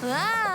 Whoa!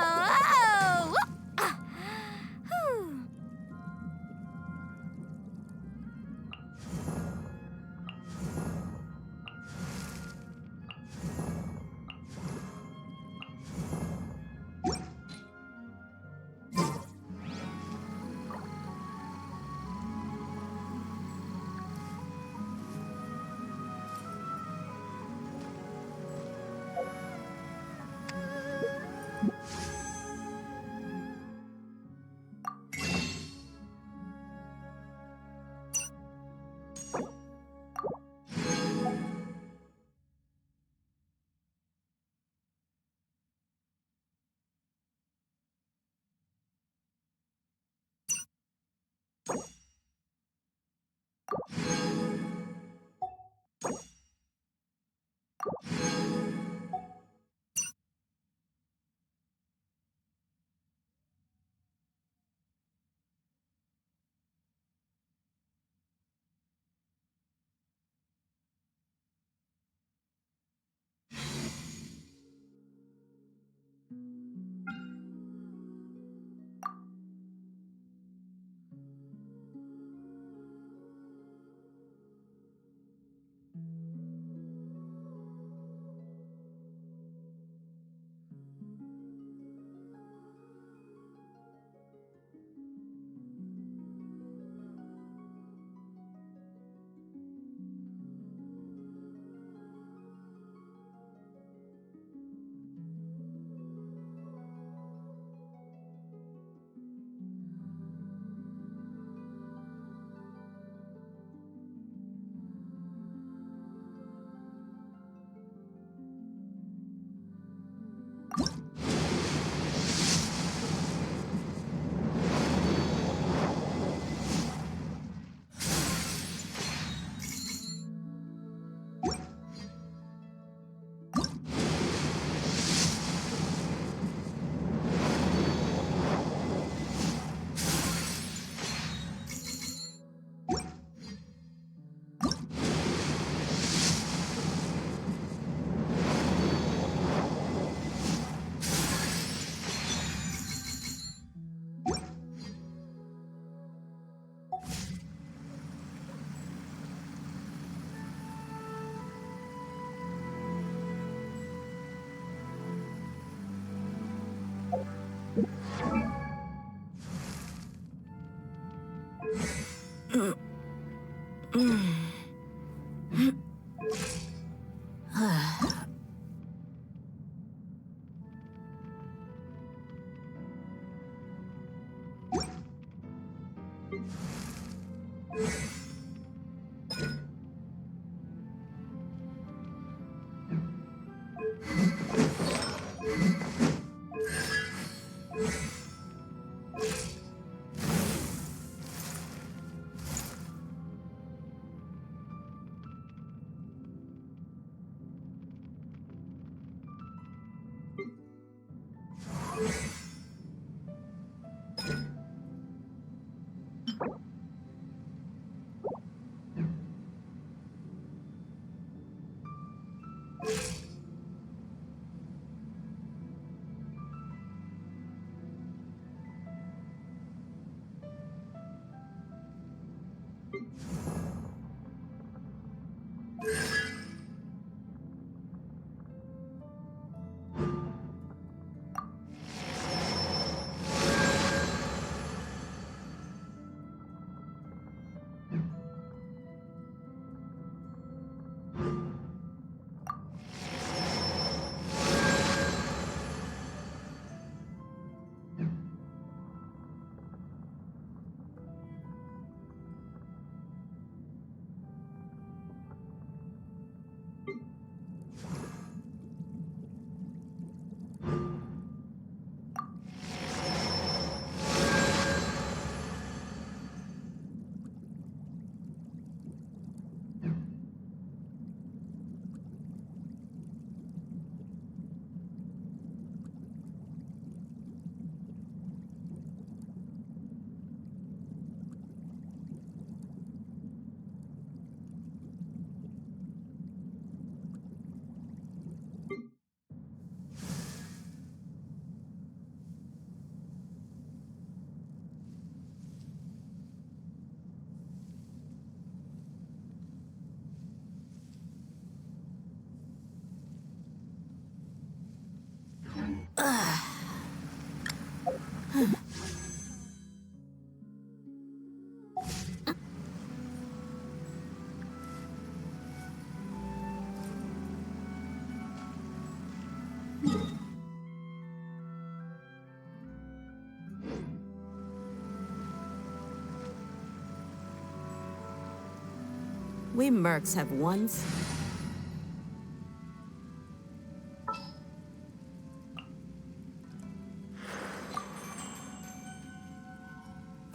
We mercs have ones.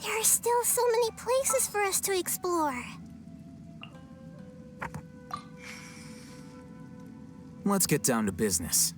There are still so many places for us to explore. Let's get down to business.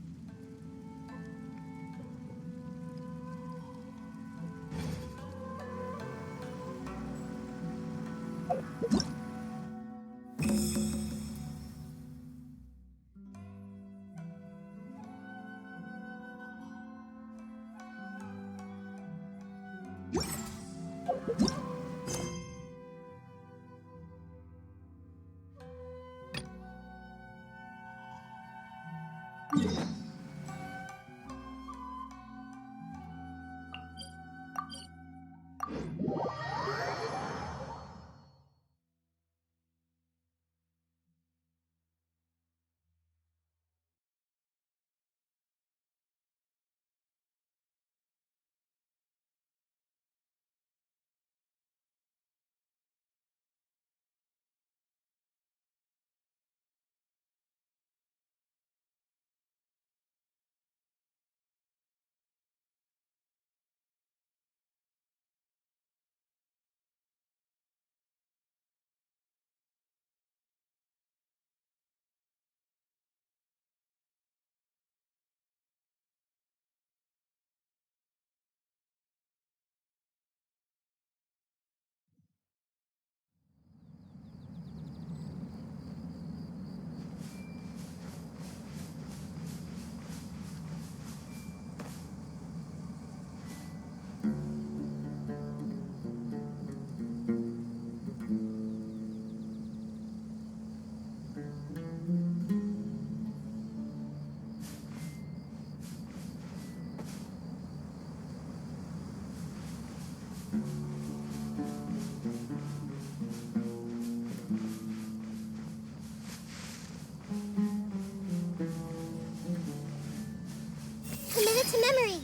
Commit it to memory.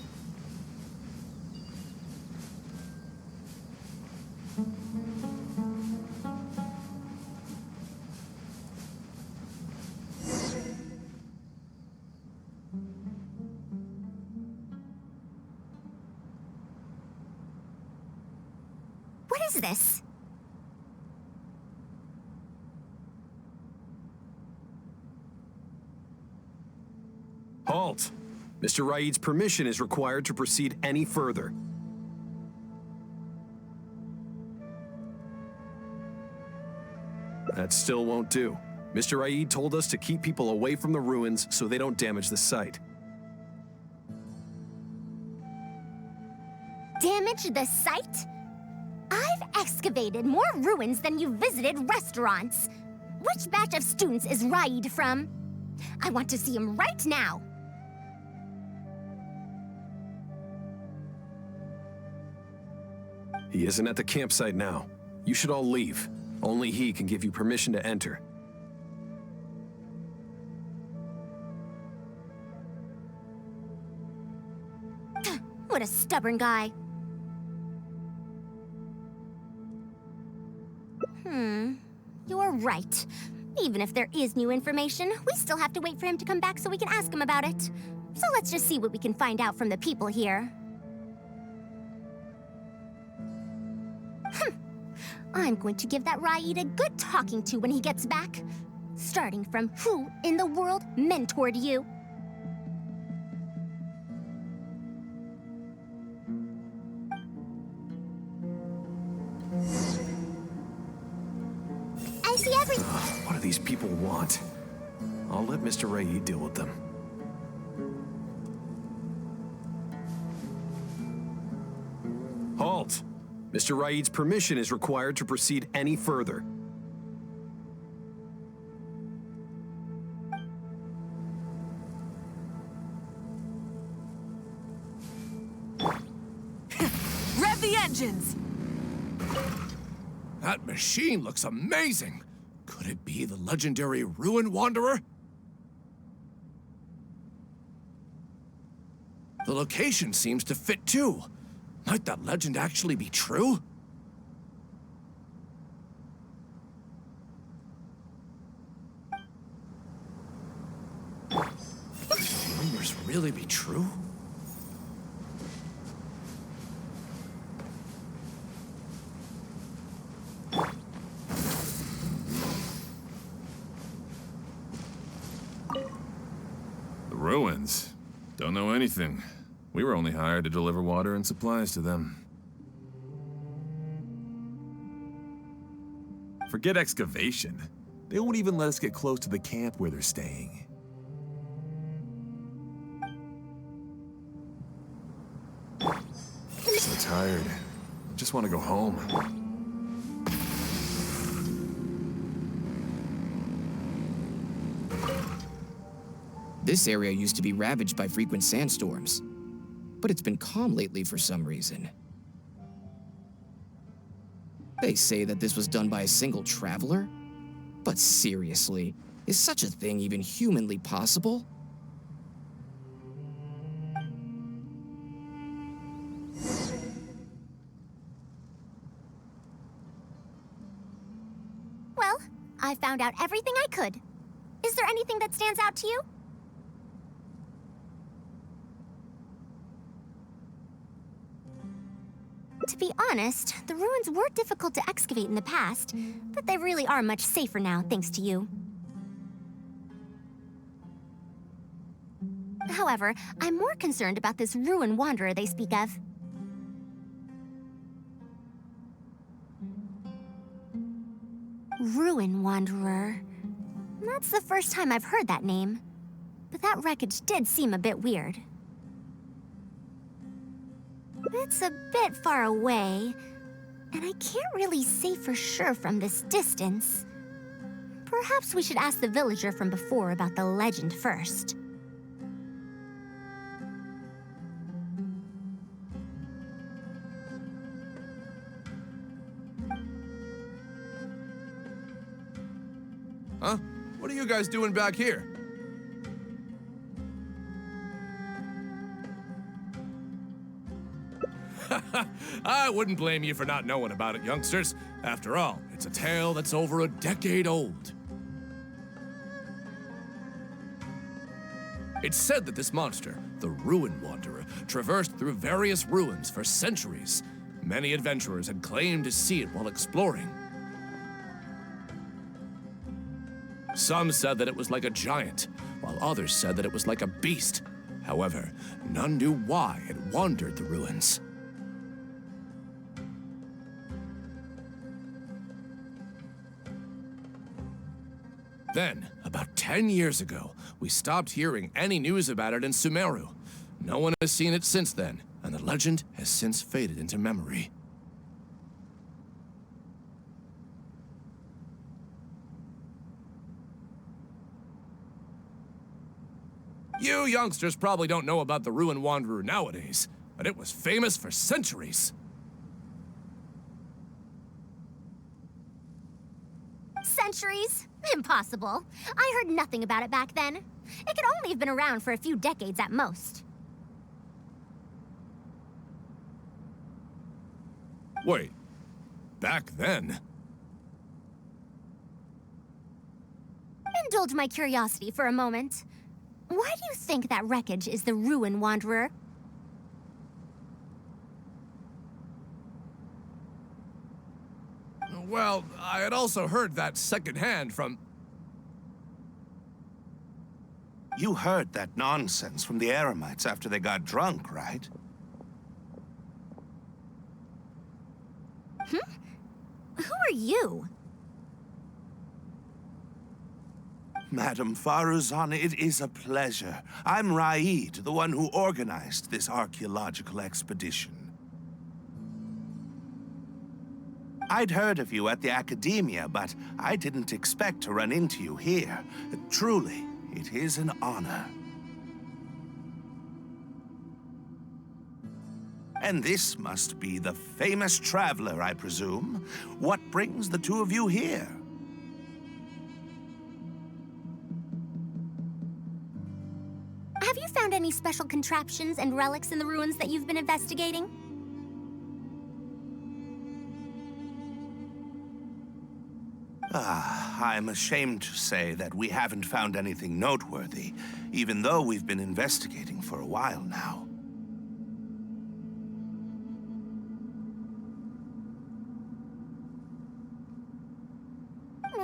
What is this? Halt! Mr. Raid's permission is required to proceed any further. That still won't do. Mr. Raid told us to keep people away from the ruins so they don't damage the site. Damage the site? I've excavated more ruins than you've visited restaurants. Which batch of students is Raid from? I want to see him right now. He isn't at the campsite now. You should all leave. Only he can give you permission to enter. What a stubborn guy. You're right. Even if there is new information, we still have to wait for him to come back so we can ask him about it. So let's just see what we can find out from the people here. I'm going to give that Raid a good talking to when he gets back. Starting from who in the world mentored you? I see everything. What do these people want? I'll let Mr. Raid deal with them. Halt! Mr. Raid's permission is required to proceed any further. Rev the engines! That machine looks amazing! Could it be the legendary Ruin Wanderer? The location seems to fit too. Might that legend actually be true? rumors really be true? The ruins? Don't know anything. We were only hired to deliver water and supplies to them. Forget excavation. They won't even let us get close to the camp where they're staying. I'm so tired. Just want to go home. This area used to be ravaged by frequent sandstorms, but it's been calm lately for some reason. They say that this was done by a single traveler? But seriously, is such a thing even humanly possible? Well, I found out everything I could. Is there anything that stands out to you? To be honest, the ruins were difficult to excavate in the past, but they really are much safer now, thanks to you. However, I'm more concerned about this ruin wanderer they speak of. Ruin wanderer. That's the first time I've heard that name. But that wreckage did seem a bit weird. It's a bit far away, and I can't really say for sure from this distance. Perhaps we should ask the villager from before about the legend first. Huh? What are you guys doing back here? I wouldn't blame you for not knowing about it, youngsters. After all, it's a tale that's over a decade old. It's said that this monster, the Ruin Wanderer, traversed through various ruins for centuries. Many adventurers had claimed to see it while exploring. Some said that it was like a giant, while others said that it was like a beast. However, none knew why it wandered the ruins. Then, about 10 years ago, we stopped hearing any news about it in Sumeru. No one has seen it since then, and the legend has since faded into memory. You youngsters probably don't know about the Ruin Wanderer nowadays, but it was famous for centuries. Centuries? Impossible. I heard nothing about it back then. It could only have been around for a few decades at most. Wait, back then? Indulge my curiosity for a moment. Why do you think that wreckage is the Ruin Wanderer? Well, I had also heard that secondhand from... You heard that nonsense from the Eremites after they got drunk, right? Who are you? Madam Faruzan, it is a pleasure. I'm Raid, the one who organized this archaeological expedition. I'd heard of you at the Academia, but I didn't expect to run into you here. Truly, it is an honor. And this must be the famous traveler, I presume. What brings the two of you here? Have you found any special contraptions and relics in the ruins that you've been investigating? I'm ashamed to say that we haven't found anything noteworthy, even though we've been investigating for a while now.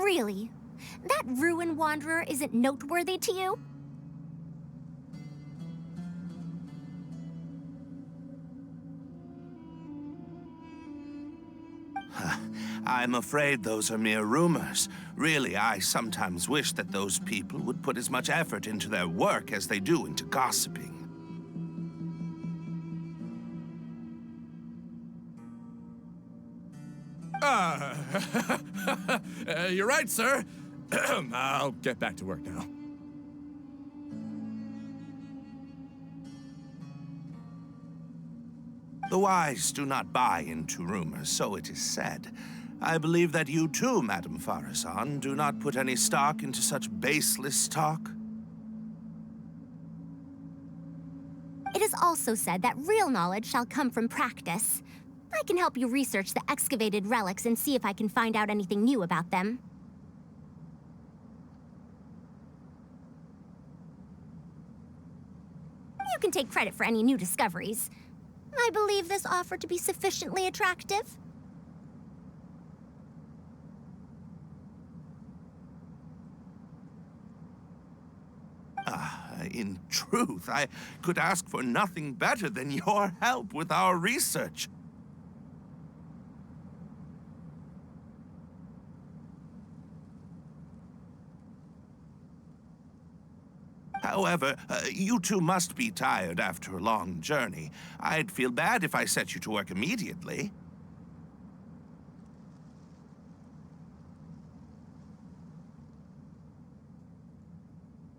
Really? That ruin wanderer isn't noteworthy to you? I'm afraid those are mere rumors. Really, I sometimes wish that those people would put as much effort into their work as they do into gossiping. You're right, sir. I'll get back to work now. The wise do not buy into rumors, so it is said. I believe that you too, Madame Farazan, do not put any stock into such baseless talk. It is also said that real knowledge shall come from practice. I can help you research the excavated relics and see if I can find out anything new about them. You can take credit for any new discoveries. I believe this offer to be sufficiently attractive. In truth, I could ask for nothing better than your help with our research. However, you two must be tired after a long journey. I'd feel bad if I set you to work immediately.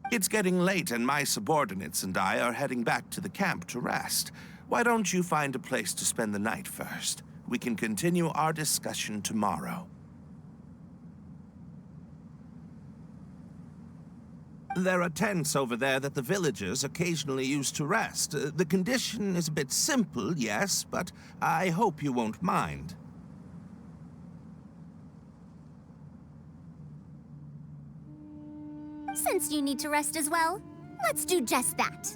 It's getting late, and my subordinates and I are heading back to the camp to rest. Why don't you find a place to spend the night first? We can continue our discussion tomorrow. There are tents over there that the villagers occasionally use to rest. The condition is a bit simple, yes, but I hope you won't mind. Since you need to rest as well, let's do just that.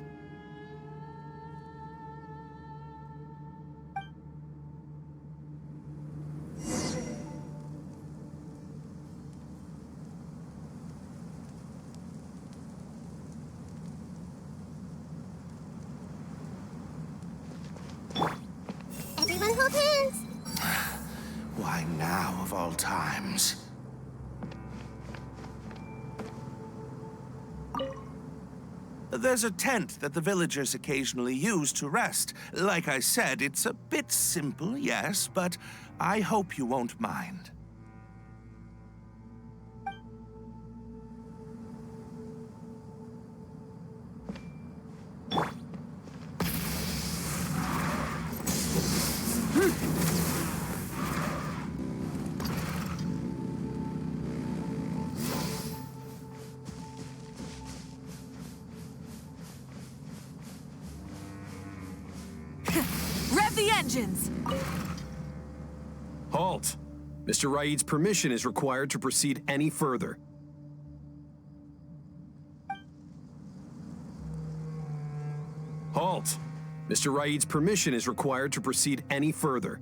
Everyone hold hands. Why now, of all times? There's a tent that the villagers occasionally use to rest. Like I said, it's a bit simple, yes, but I hope you won't mind. Rev the engines! Halt! Mr. Raid's permission is required to proceed any further. Halt! Mr. Raid's permission is required to proceed any further.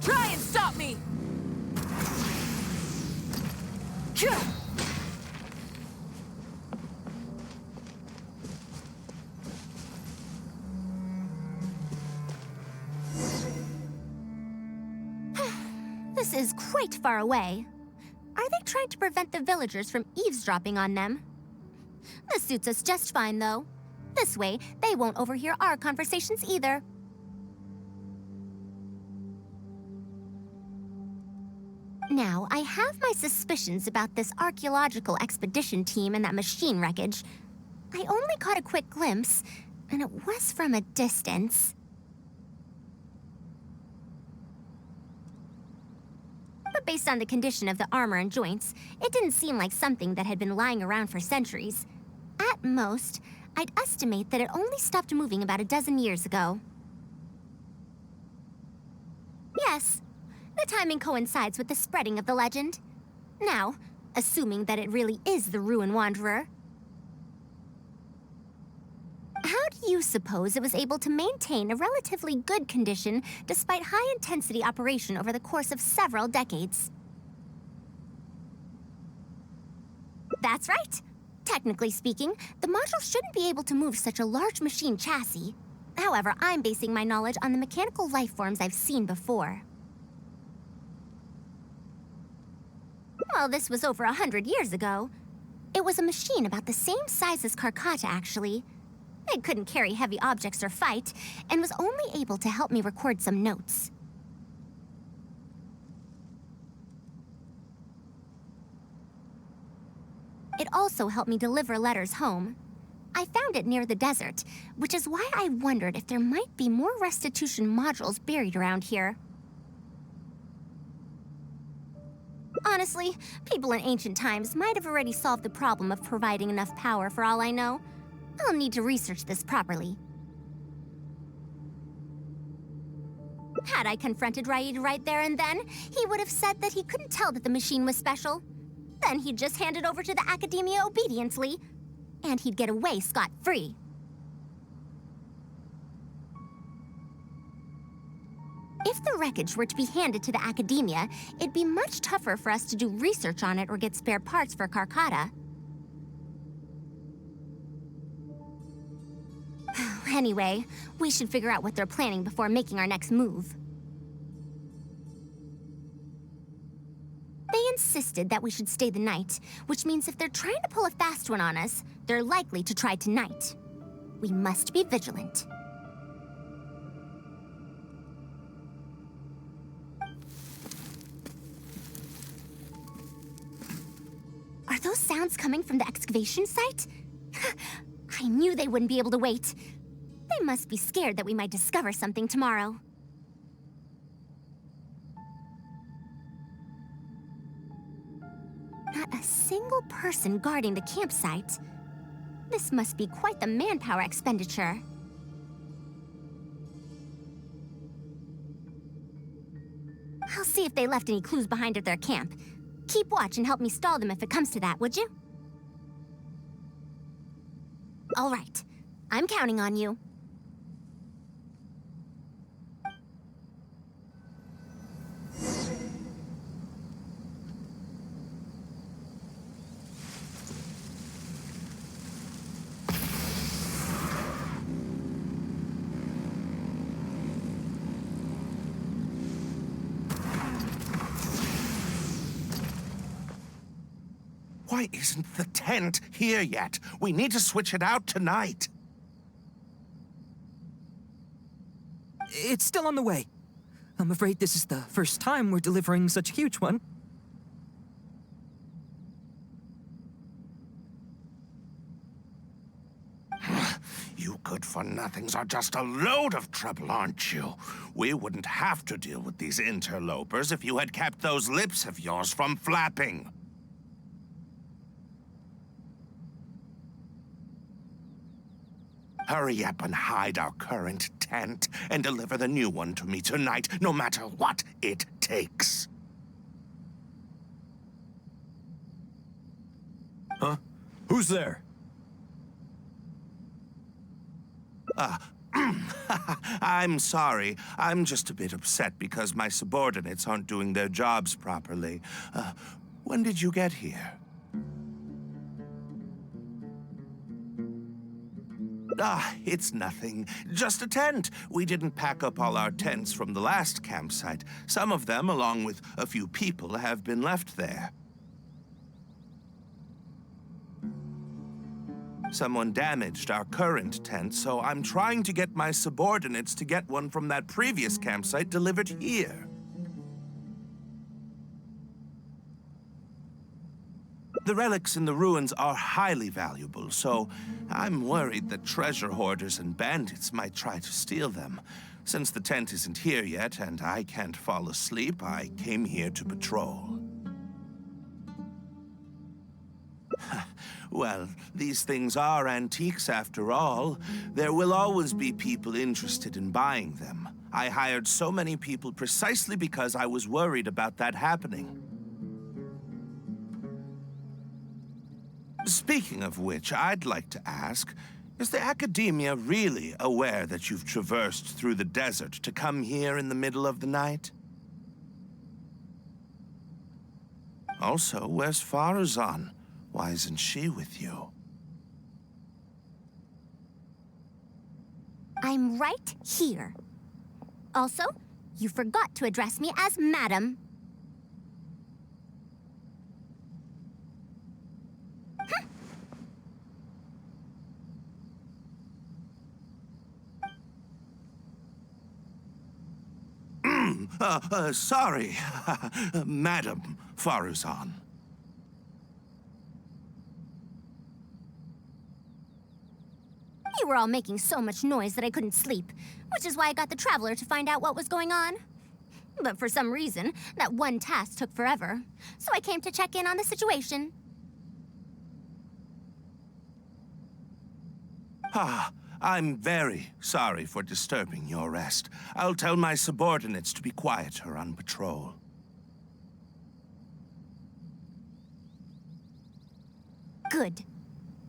Try and stop me! This is quite far away. Are they trying to prevent the villagers from eavesdropping on them? This suits us just fine, though. This way, they won't overhear our conversations either. Now, I have my suspicions about this archaeological expedition team and that machine wreckage. I only caught a quick glimpse, and it was from a distance. But based on the condition of the armor and joints, it didn't seem like something that had been lying around for centuries. At most, I'd estimate that it only stopped moving about a dozen years ago. Yes, the timing coincides with the spreading of the legend. Now, assuming that it really is the Ruin Wanderer, how do you suppose it was able to maintain a relatively good condition despite high-intensity operation over the course of several decades? That's right. Technically speaking, the module shouldn't be able to move such a large machine chassis. However, I'm basing my knowledge on the mechanical life forms I've seen before. Well, this was over 100 years ago. It was a machine about the same size as Carcata, actually. It couldn't carry heavy objects or fight, and was only able to help me record some notes. It also helped me deliver letters home. I found it near the desert, which is why I wondered if there might be more restitution modules buried around here. Honestly, people in ancient times might have already solved the problem of providing enough power for all I know. I'll need to research this properly. Had I confronted Raid right there and then, he would have said that he couldn't tell that the machine was special. Then he'd just hand it over to the Academia obediently, and he'd get away scot-free. If the wreckage were to be handed to the Academia, it'd be much tougher for us to do research on it or get spare parts for Carcata. Anyway, we should figure out what they're planning before making our next move. They insisted that we should stay the night, which means if they're trying to pull a fast one on us, they're likely to try tonight. We must be vigilant. Are those sounds coming from the excavation site? I knew they wouldn't be able to wait. They must be scared that we might discover something tomorrow. Not a single person guarding the campsite. This must be quite the manpower expenditure. I'll see if they left any clues behind at their camp. Keep watch and help me stall them if it comes to that, would you? All right. I'm counting on you. Why isn't the tent here yet? We need to switch it out tonight. It's still on the way. I'm afraid this is the first time we're delivering such a huge one. You good-for-nothings are just a load of trouble, aren't you? We wouldn't have to deal with these interlopers if you had kept those lips of yours from flapping. Hurry up and hide our current tent and deliver the new one to me tonight, no matter what it takes. Huh? Who's there? I'm sorry. I'm just a bit upset because my subordinates aren't doing their jobs properly. When did you get here? It's nothing. Just a tent. We didn't pack up all our tents from the last campsite. Some of them, along with a few people, have been left there. Someone damaged our current tent, so I'm trying to get my subordinates to get one from that previous campsite delivered here. The relics in the ruins are highly valuable, so I'm worried that treasure hoarders and bandits might try to steal them. Since the tent isn't here yet and I can't fall asleep, I came here to patrol. Well, these things are antiques after all. There will always be people interested in buying them. I hired so many people precisely because I was worried about that happening. Speaking of which, I'd like to ask, is the Academia really aware that you've traversed through the desert to come here in the middle of the night? Also, where's Farazan? Why isn't she with you? I'm right here. Also, you forgot to address me as Madam. Sorry, Madam Farazan. You were all making so much noise that I couldn't sleep, which is why I got the Traveler to find out what was going on. But for some reason, that one task took forever, so I came to check in on the situation. I'm very sorry for disturbing your rest. I'll tell my subordinates to be quieter on patrol. Good.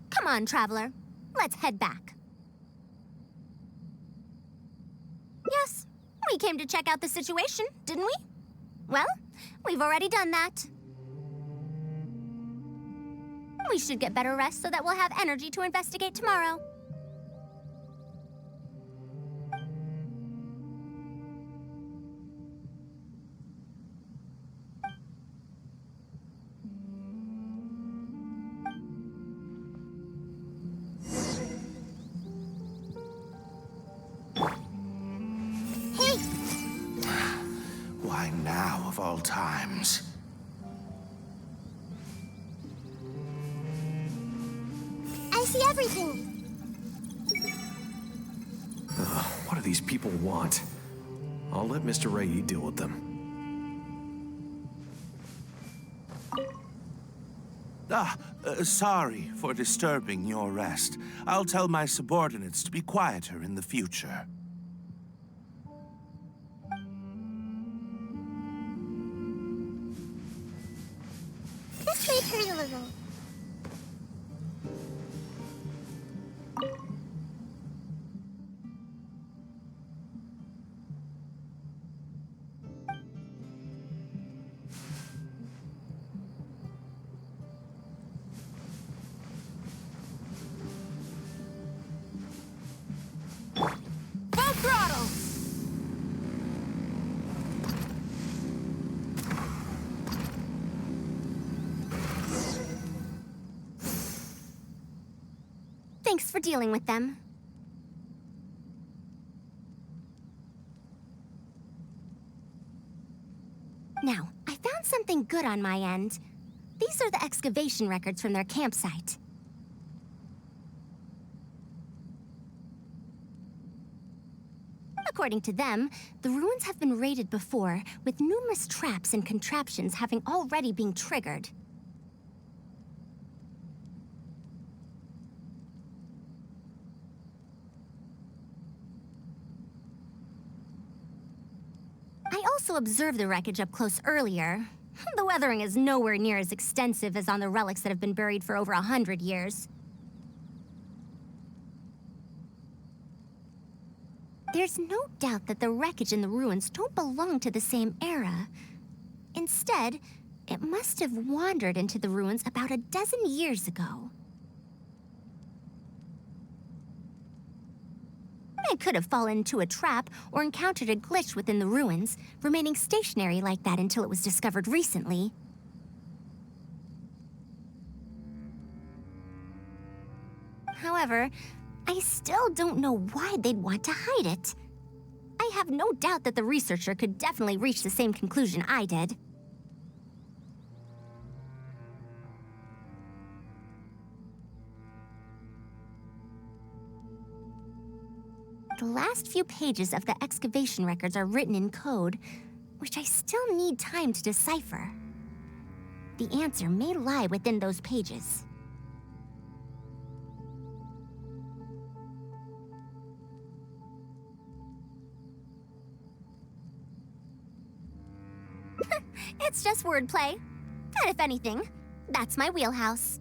Come on, Traveler. Let's head back. Yes, we came to check out the situation, didn't we? Well, we've already done that. We should get better rest so that we'll have energy to investigate tomorrow. Why now, of all times? I see everything. What do these people want? I'll let Mr. Raid deal with them. Sorry for disturbing your rest. I'll tell my subordinates to be quieter in the future. This way, turn a little. Full throttle! Thanks for dealing with them. Now, I found something good on my end. These are the excavation records from their campsite. According to them, the ruins have been raided before, with numerous traps and contraptions having already been triggered. I also observed the wreckage up close earlier. The weathering is nowhere near as extensive as on the relics that have been buried for over 100 years. There's no doubt that the wreckage in the ruins don't belong to the same era. Instead, it must have wandered into the ruins about a dozen years ago. It could have fallen into a trap or encountered a glitch within the ruins, remaining stationary like that until it was discovered recently. However, I still don't know why they'd want to hide it. I have no doubt that the researcher could definitely reach the same conclusion I did. The last few pages of the excavation records are written in code, which I still need time to decipher. The answer may lie within those pages. It's just wordplay. And if anything, that's my wheelhouse.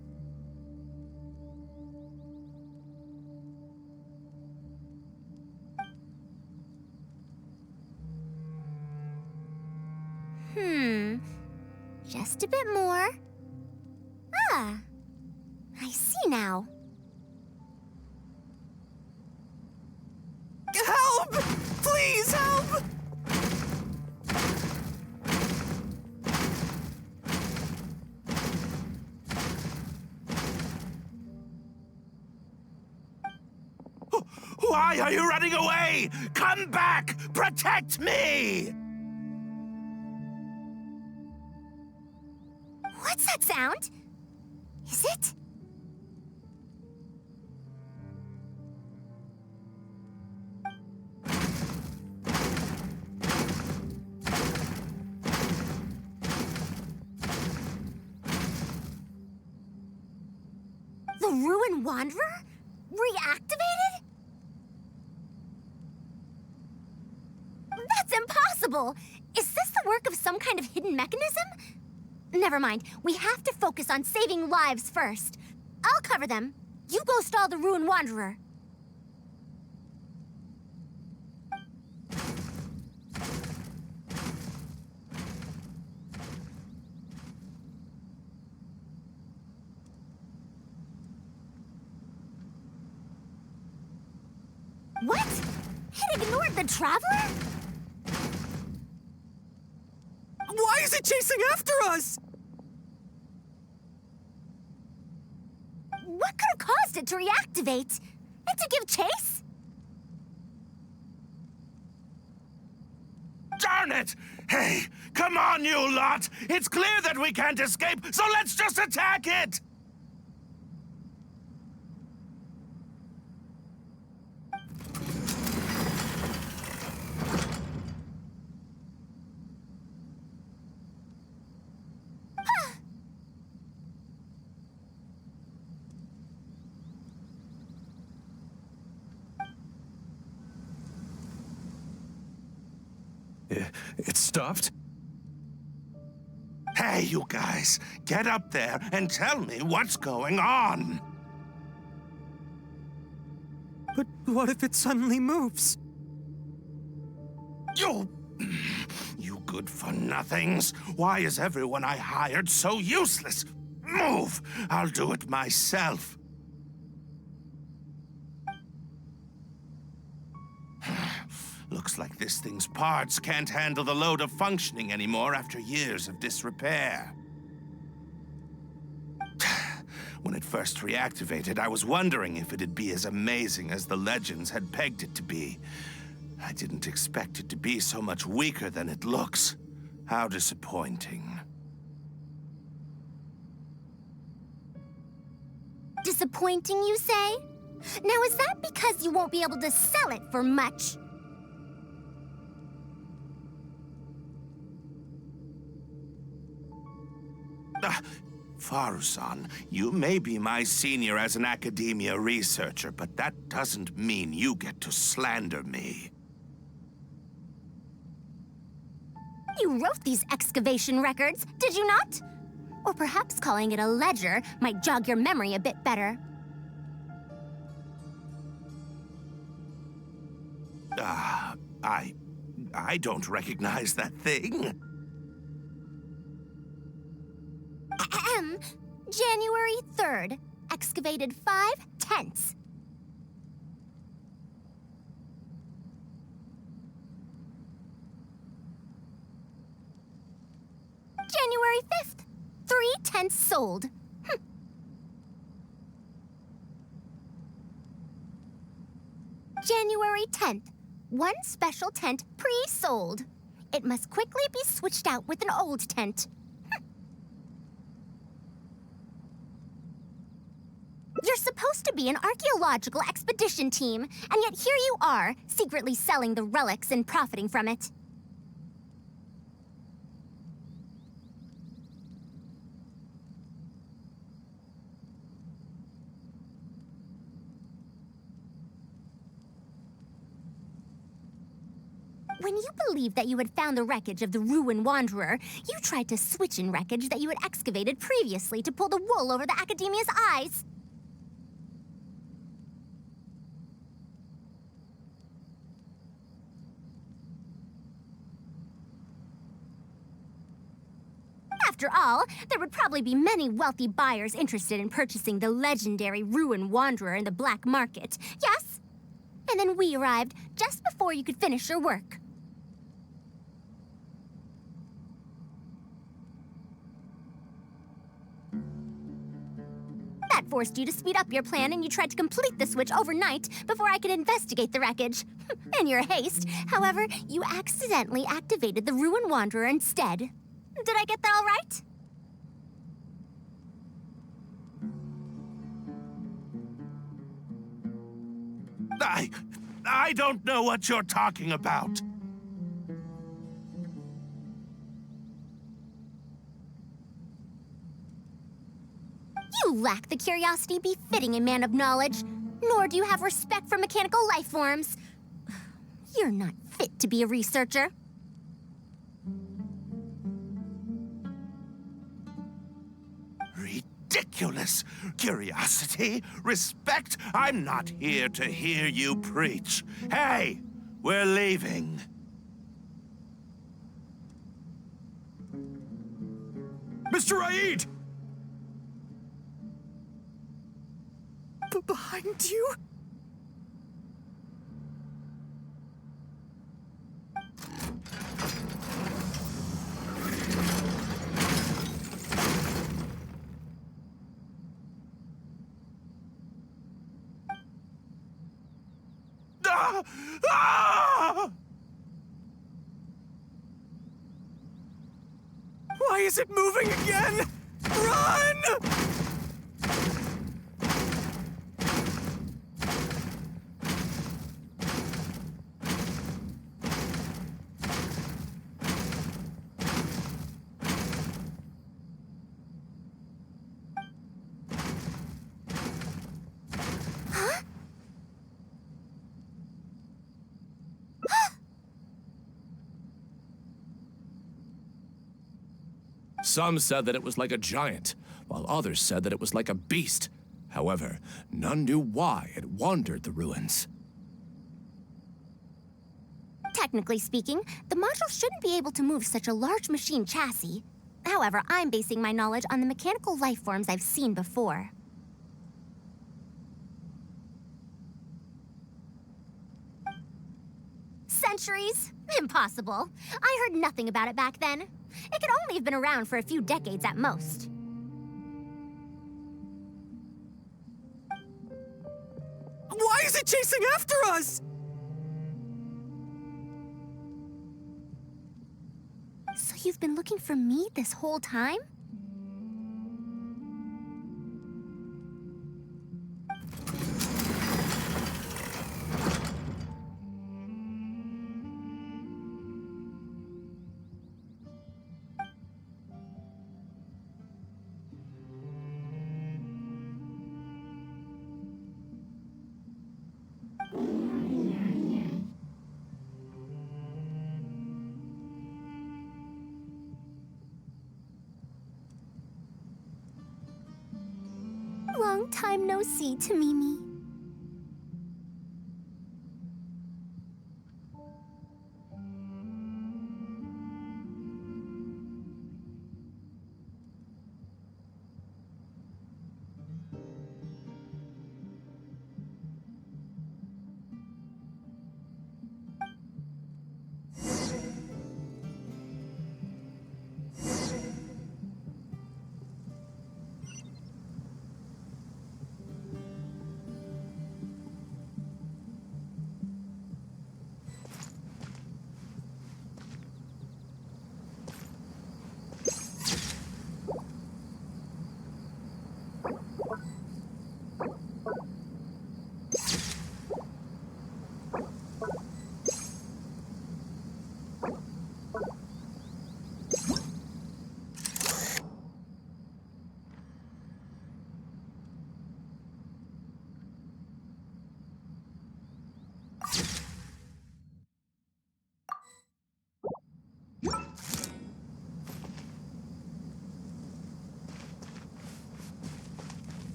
Just a bit more. Ah, I see now. Help! Please help! Why are you running away? Come back! Protect me! What's that sound? Is it? The Ruin Wanderer? Reactivated? That's impossible! Is this the work of some kind of hidden mechanism? Never mind. We have to focus on saving lives first. I'll cover them. You go stall the Ruin Wanderer. What? It ignored the Traveler? Why is it chasing after us? What could have caused it to reactivate? And to give chase? Darn it! Hey, come on, you lot! It's clear that we can't escape, so let's just attack it! It stopped? Hey, you guys, get up there and tell me what's going on! But what if it suddenly moves? You good-for-nothings! Why is everyone I hired so useless? Move! I'll do it myself. Looks like this thing's parts can't handle the load of functioning anymore after years of disrepair. When it first reactivated, I was wondering if it'd be as amazing as the legends had pegged it to be. I didn't expect it to be so much weaker than it looks. How disappointing. Disappointing, you say? Now, is that because you won't be able to sell it for much? Faru-san, you may be my senior as an academia researcher, but that doesn't mean you get to slander me. You wrote these excavation records, did you not? Or perhaps calling it a ledger might jog your memory a bit better. I don't recognize that thing. January 3rd, excavated 5 tents. January 5th, 3 tents sold. January 10th, 1 special tent pre-sold. It must quickly be switched out with an old tent. You're supposed to be an archaeological expedition team, and yet here you are, secretly selling the relics and profiting from it. When you believed that you had found the wreckage of the ruined wanderer, you tried to switch in wreckage that you had excavated previously to pull the wool over the Academia's eyes. After all, there would probably be many wealthy buyers interested in purchasing the legendary ruined wanderer in the black market, yes? And then we arrived just before you could finish your work. That forced you to speed up your plan, and you tried to complete the switch overnight before I could investigate the wreckage. In your haste, however, you accidentally activated the ruined wanderer instead. Did I get that all right? I don't know what you're talking about. You lack the curiosity befitting a man of knowledge, nor do you have respect for mechanical life forms. You're not fit to be a researcher. Ridiculous. Curiosity? Respect? I'm not here to hear you preach. Hey, we're leaving. Mr. Aid! Behind you? Ah! Ah! Why is it moving again? Run! Some said that it was like a giant, while others said that it was like a beast. However, none knew why it wandered the ruins. Technically speaking, the module shouldn't be able to move such a large machine chassis. However, I'm basing my knowledge on the mechanical life forms I've seen before. Centuries? Impossible. I heard nothing about it back then. It could only have been around for a few decades at most. Why is it chasing after us? So you've been looking for me this whole time? Long time no see, Tamimi.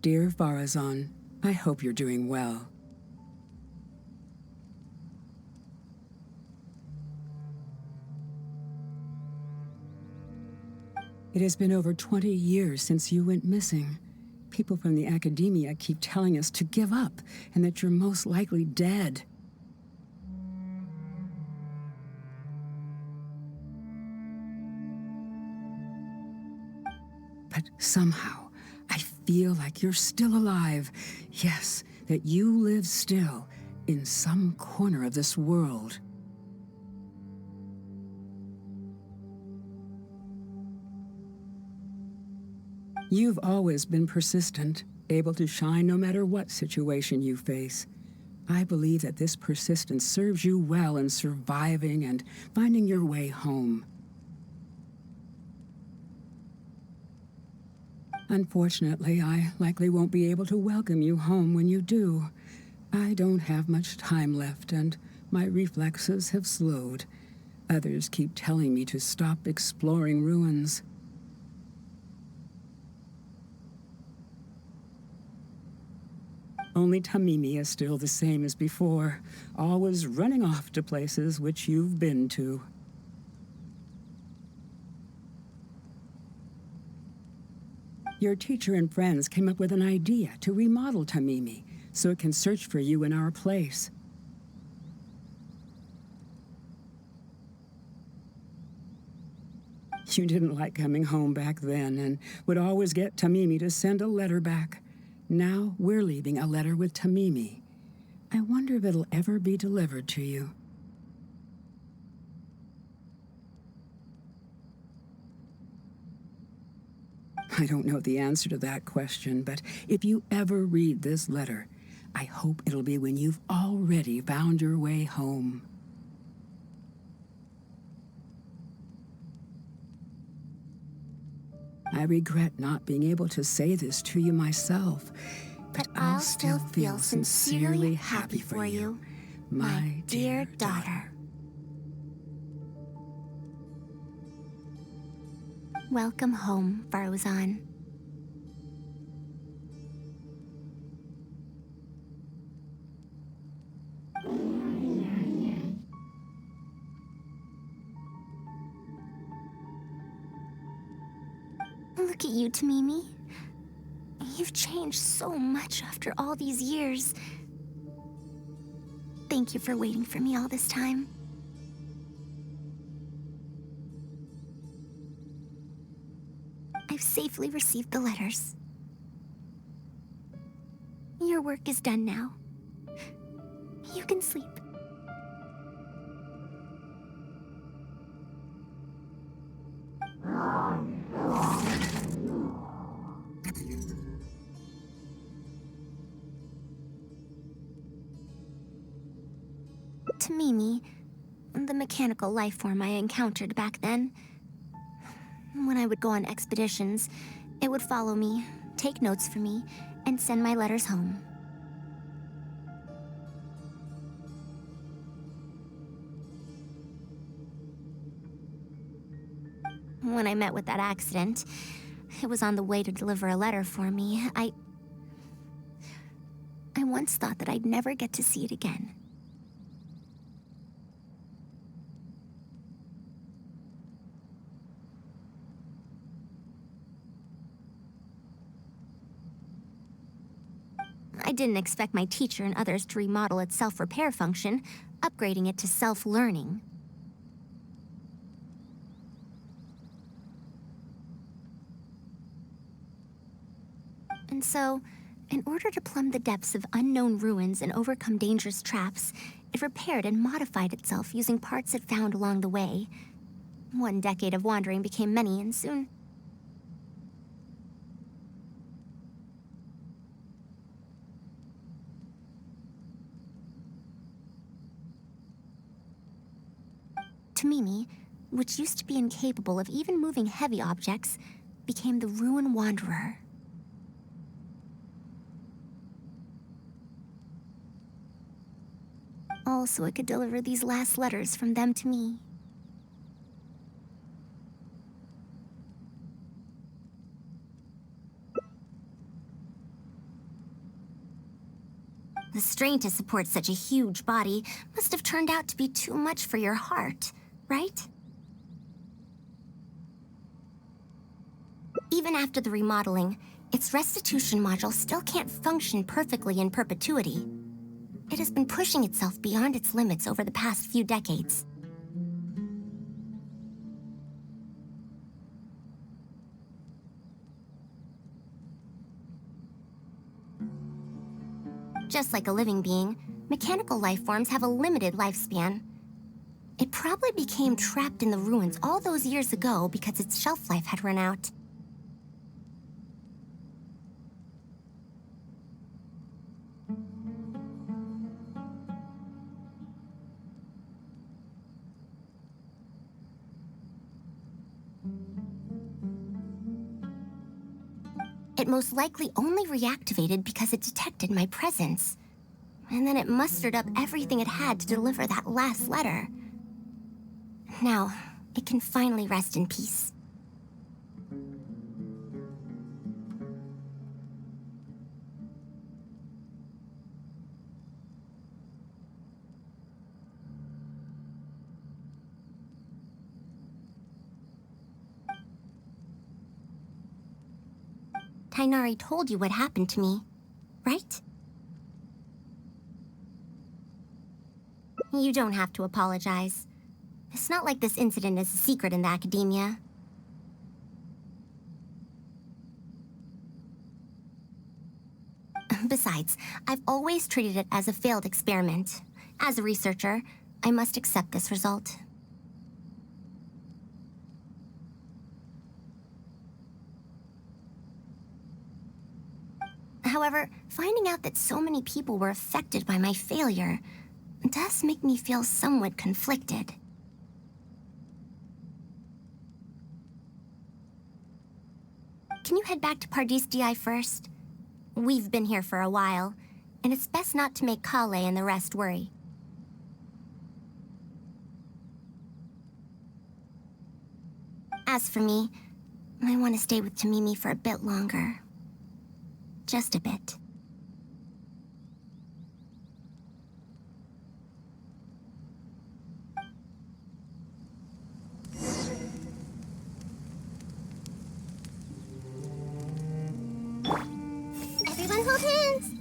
Dear Farazan, I hope you're doing well. It has been over 20 years since you went missing. People from the academia keep telling us to give up and that you're most likely dead. But somehow, I feel like you're still alive. Yes, that you live still in some corner of this world. You've always been persistent, able to shine no matter what situation you face. I believe that this persistence serves you well in surviving and finding your way home. Unfortunately, I likely won't be able to welcome you home when you do. I don't have much time left, and my reflexes have slowed. Others keep telling me to stop exploring ruins. Only Tamimi is still the same as before, always running off to places which you've been to. Your teacher and friends came up with an idea to remodel Tamimi so it can search for you in our place. You didn't like coming home back then and would always get Tamimi to send a letter back. Now we're leaving a letter with Tamimi. I wonder if it'll ever be delivered to you. I don't know the answer to that question, but if you ever read this letter, I hope it'll be when you've already found your way home. I regret not being able to say this to you myself, but I'll still feel sincerely happy for you, my dear daughter. Welcome home, Farazan. Look at you, Tamimi. You've changed so much after all these years. Thank you for waiting for me all this time. I've safely received the letters. Your work is done now. You can sleep. Tamimi, the mechanical life form I encountered back then. When I would go on expeditions, it would follow me, take notes for me, and send my letters home. When I met with that accident, it was on the way to deliver a letter for me. I once thought that I'd never get to see it again. I didn't expect my teacher and others to remodel its self-repair function, upgrading it to self-learning. And so, in order to plumb the depths of unknown ruins and overcome dangerous traps, it repaired and modified itself using parts it found along the way. One decade of wandering became many, and soon... Tamimi, which used to be incapable of even moving heavy objects, became the Ruin Wanderer. All so it could deliver these last letters from them to me. The strain to support such a huge body must have turned out to be too much for your heart, right? Even after the remodeling, its restitution module still can't function perfectly in perpetuity. It has been pushing itself beyond its limits over the past few decades. Just like a living being, mechanical life forms have a limited lifespan. It probably became trapped in the ruins all those years ago because its shelf life had run out. It most likely only reactivated because it detected my presence. And then it mustered up everything it had to deliver that last letter. Now, it can finally rest in peace. Tainari told you what happened to me, right? You don't have to apologize. It's not like this incident is a secret in the academia. Besides, I've always treated it as a failed experiment. As a researcher, I must accept this result. However, finding out that so many people were affected by my failure does make me feel somewhat conflicted. Can you head back to Pardistii first? We've been here for a while, and it's best not to make Kale and the rest worry. As for me, I want to stay with Tamimi for a bit longer. Just a bit. Everyone hold hands!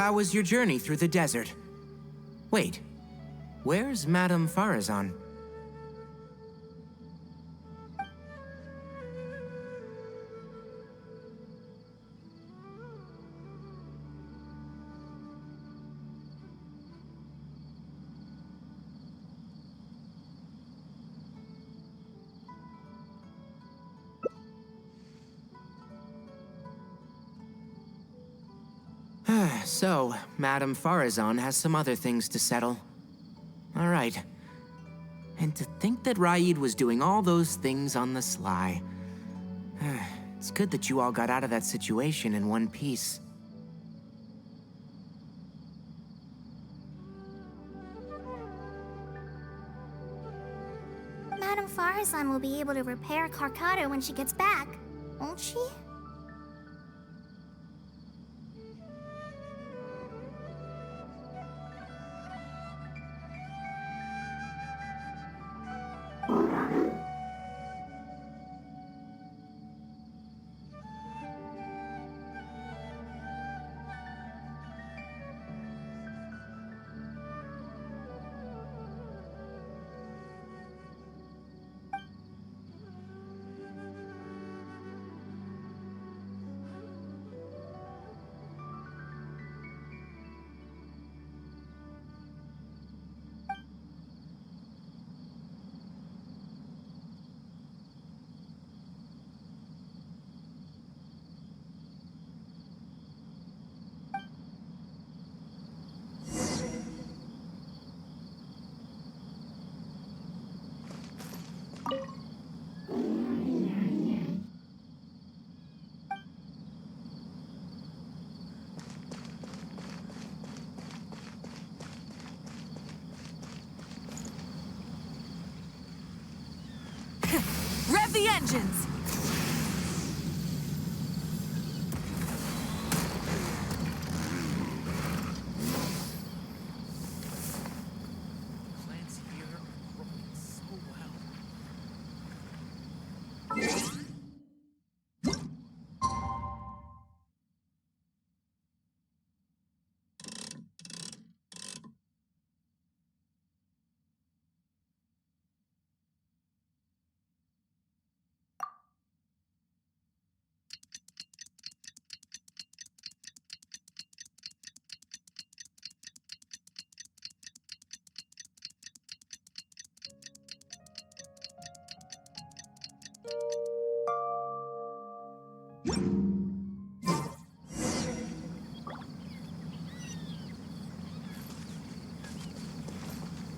How was your journey through the desert? Wait, where's Madame Farazan? So, Madame Farazan has some other things to settle. All right. And to think that Raid was doing all those things on the sly. It's good that you all got out of that situation in one piece. Madame Farazan will be able to repair Carcata when she gets back, won't she? Rev the engines! Plants here are growing so well.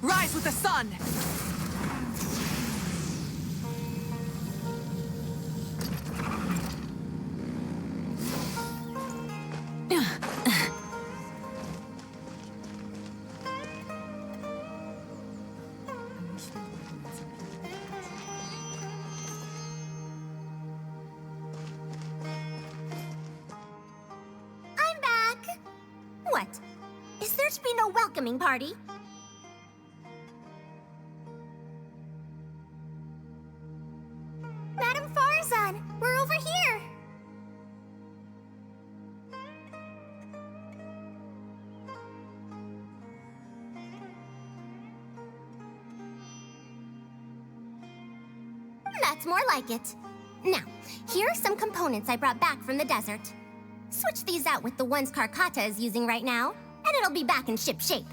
Rise with the sun! I'm back! What? Is there to be no welcoming party? Madame Farazan, we're over here! That's more like it. Now, here are some components I brought back from the desert. Switch these out with the ones Carcata is using right now, and it'll be back in ship shape.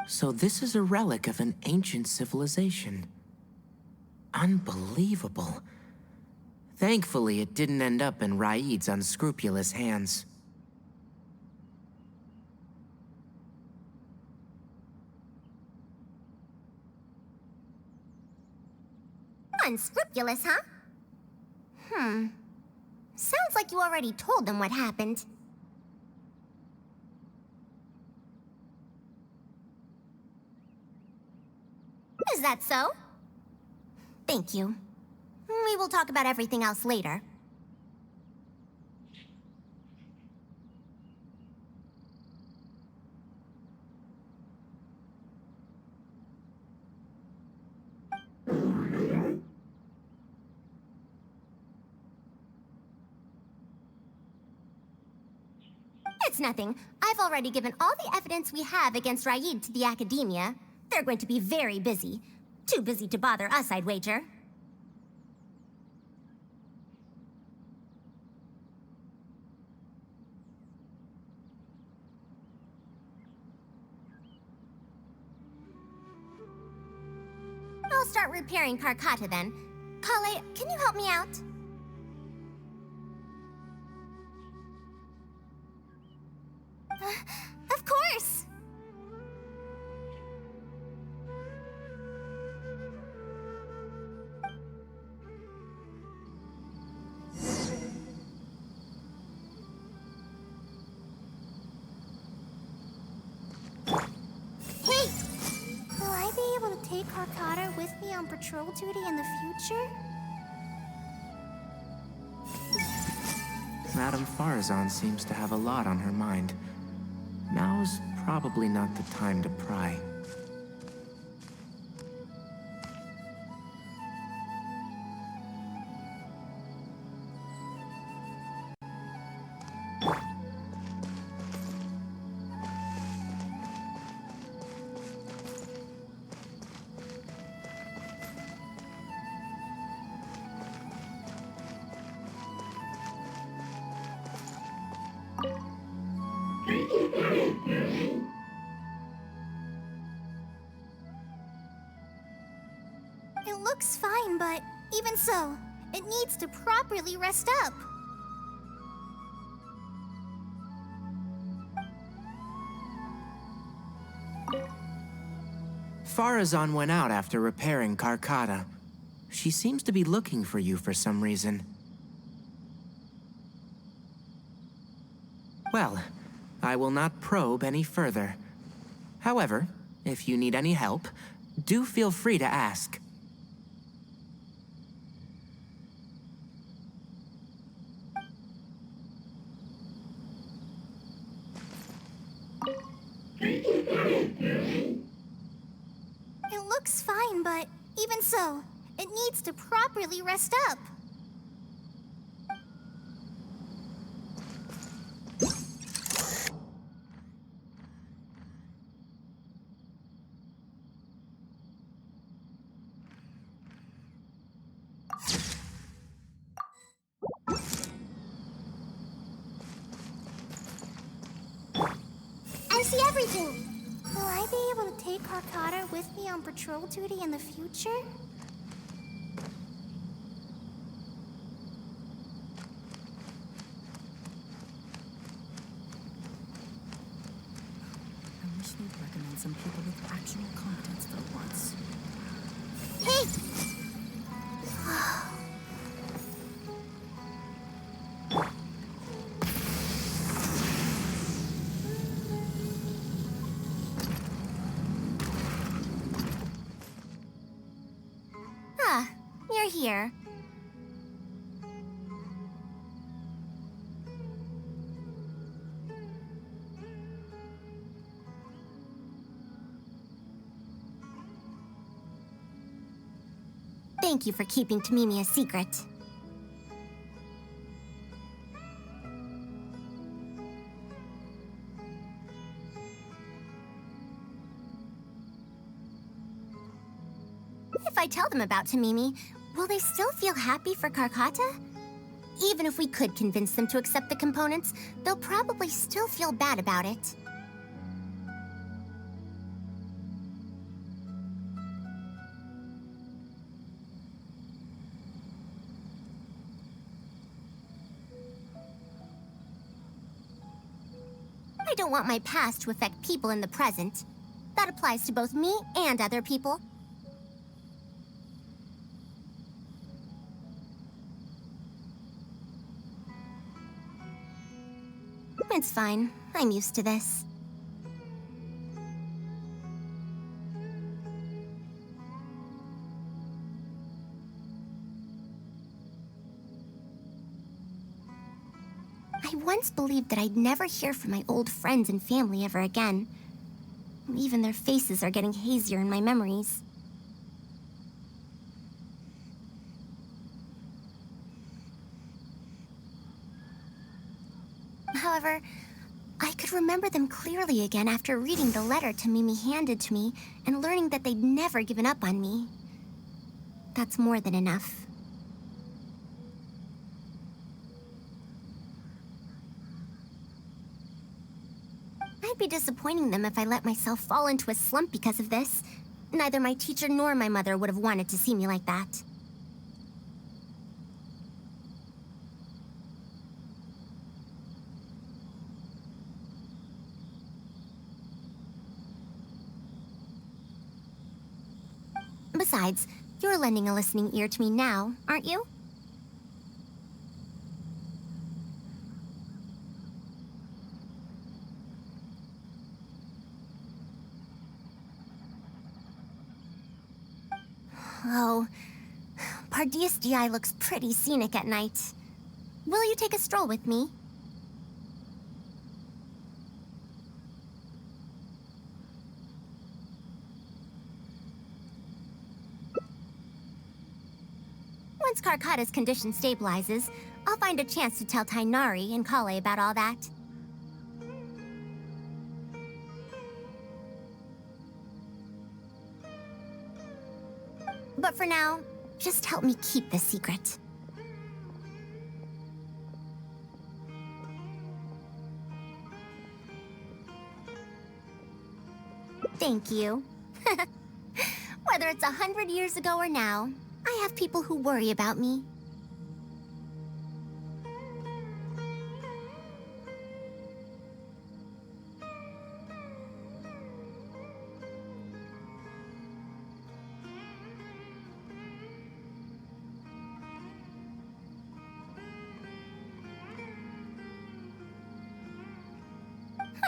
So this is a relic of an ancient civilization. Unbelievable. Thankfully, it didn't end up in Raid's unscrupulous hands. Unscrupulous, huh? Sounds like you already told them what happened. Is that so? Thank you. We will talk about everything else later. It's nothing. I've already given all the evidence we have against Raid to the Academia. They're going to be very busy. Too busy to bother us, I'd wager. I'll start repairing Carcata then. Kale, can you help me out? Of course! Hey! Will I be able to take Carcata with me on patrol duty in the future? Madame Farazan seems to have a lot on her mind. Now's probably not the time to pry. It looks fine, but even so, it needs to properly rest up. Farazan went out after repairing Carcata. She seems to be looking for you for some reason. Well, I will not probe any further. However, if you need any help, do feel free to ask. It looks fine, but even so, it needs to properly rest up. I see everything! Will I be able to take Carcata with me on patrol duty in the future? I wish they'd recommend some people with actual competence for once. Hey! Ah, you're here. Thank you for keeping Tamimi a secret. If I tell them about Tamimi, will they still feel happy for Carcata? Even if we could convince them to accept the components, they'll probably still feel bad about it. I don't want my past to affect people in the present. That applies to both me and other people. It's fine. I'm used to this. I once believed that I'd never hear from my old friends and family ever again. Even their faces are getting hazier in my memories. However, I could remember them clearly again after reading the letter Tamimi handed to me and learning that they'd never given up on me. That's more than enough. I'd be disappointing them if I let myself fall into a slump because of this. Neither my teacher nor my mother would have wanted to see me like that. Besides, you're lending a listening ear to me now, aren't you? Oh, Pardeus GI looks pretty scenic at night. Will you take a stroll with me? Once Karkata's condition stabilizes, I'll find a chance to tell Tainari and Kale about all that. But for now, just help me keep this secret. Thank you. Whether it's 100 years ago or now, I have people who worry about me.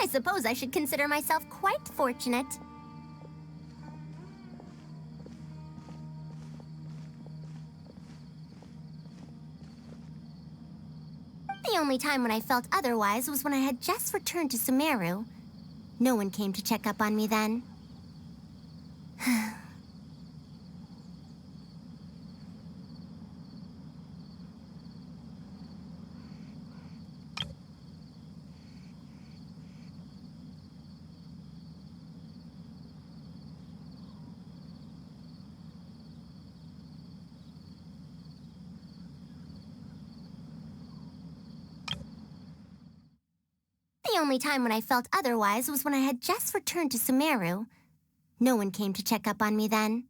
I suppose I should consider myself quite fortunate. The only time when I felt otherwise was when I had just returned to Sumeru. No one came to check up on me then. The only time when I felt otherwise was when I had just returned to Sumeru. No one came to check up on me then.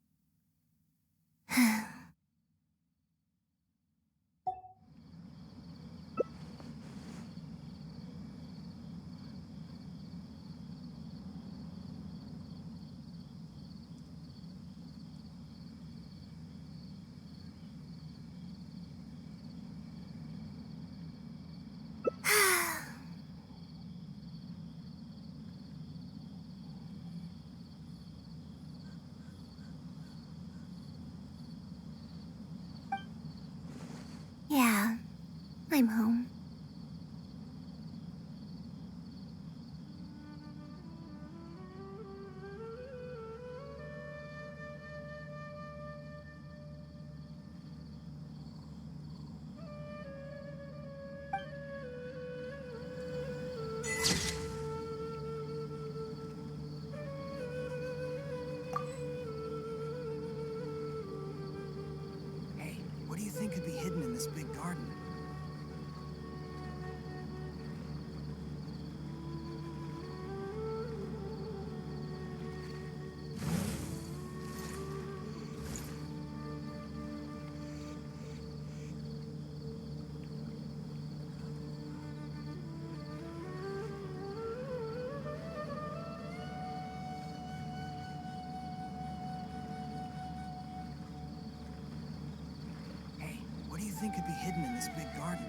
Yeah, I'm home. Hey, what do you think could be hidden in this big garden? Hey, what do you think could be hidden in this big garden?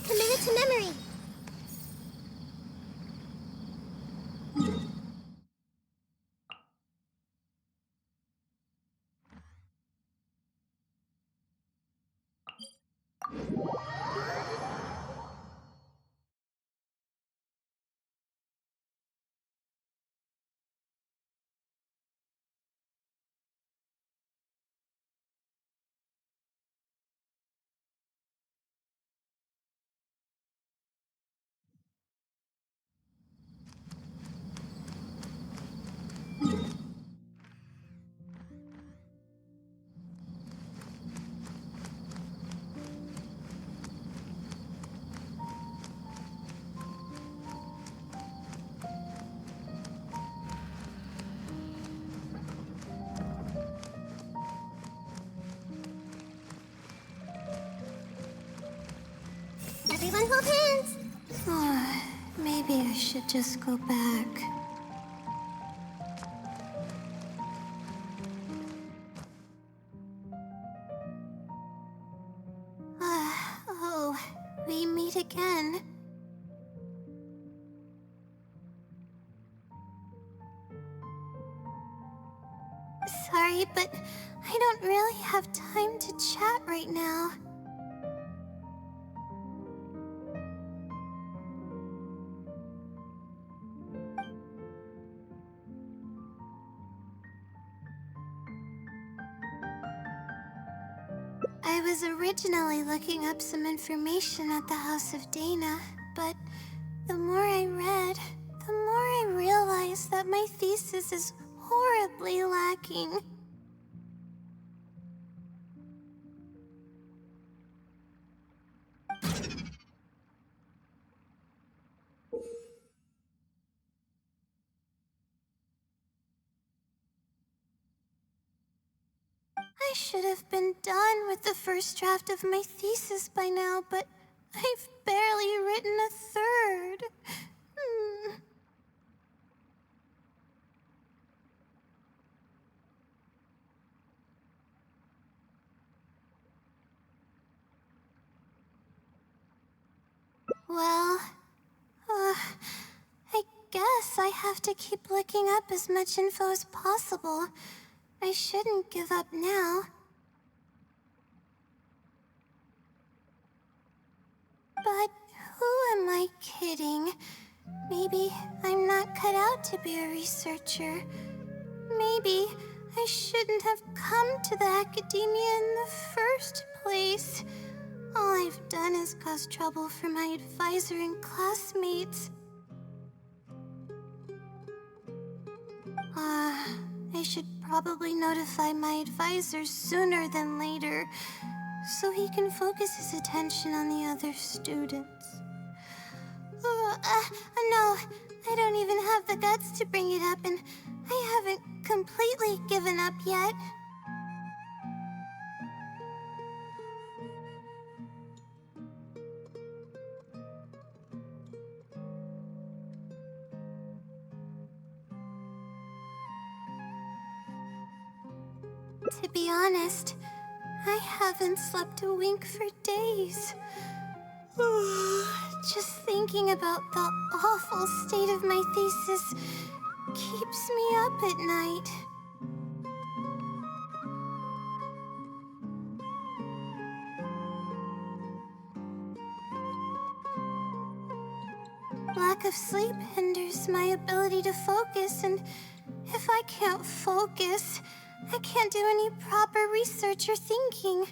Commit it to memory. Everyone hold hands. Maybe I should just go back. Oh, we meet again. Sorry, but I don't really have time to chat right now. I was originally looking up some information at the House of Dana, but the more I read, the more I realized that my thesis is horribly lacking. I should have been done with the first draft of my thesis by now, but I've barely written a third. Well, I guess I have to keep looking up as much info as possible. I shouldn't give up now. But who am I kidding? Maybe I'm not cut out to be a researcher. Maybe I shouldn't have come to the academia in the first place. All I've done is cause trouble for my advisor and classmates. I should probably notify my advisor sooner than later, so he can focus his attention on the other students. No, I don't even have the guts to bring it up, and I haven't completely given up yet. To be honest, I haven't slept a wink for days. Just thinking about the awful state of my thesis keeps me up at night. Lack of sleep hinders my ability to focus, and if I can't focus, I can't do any proper research or thinking.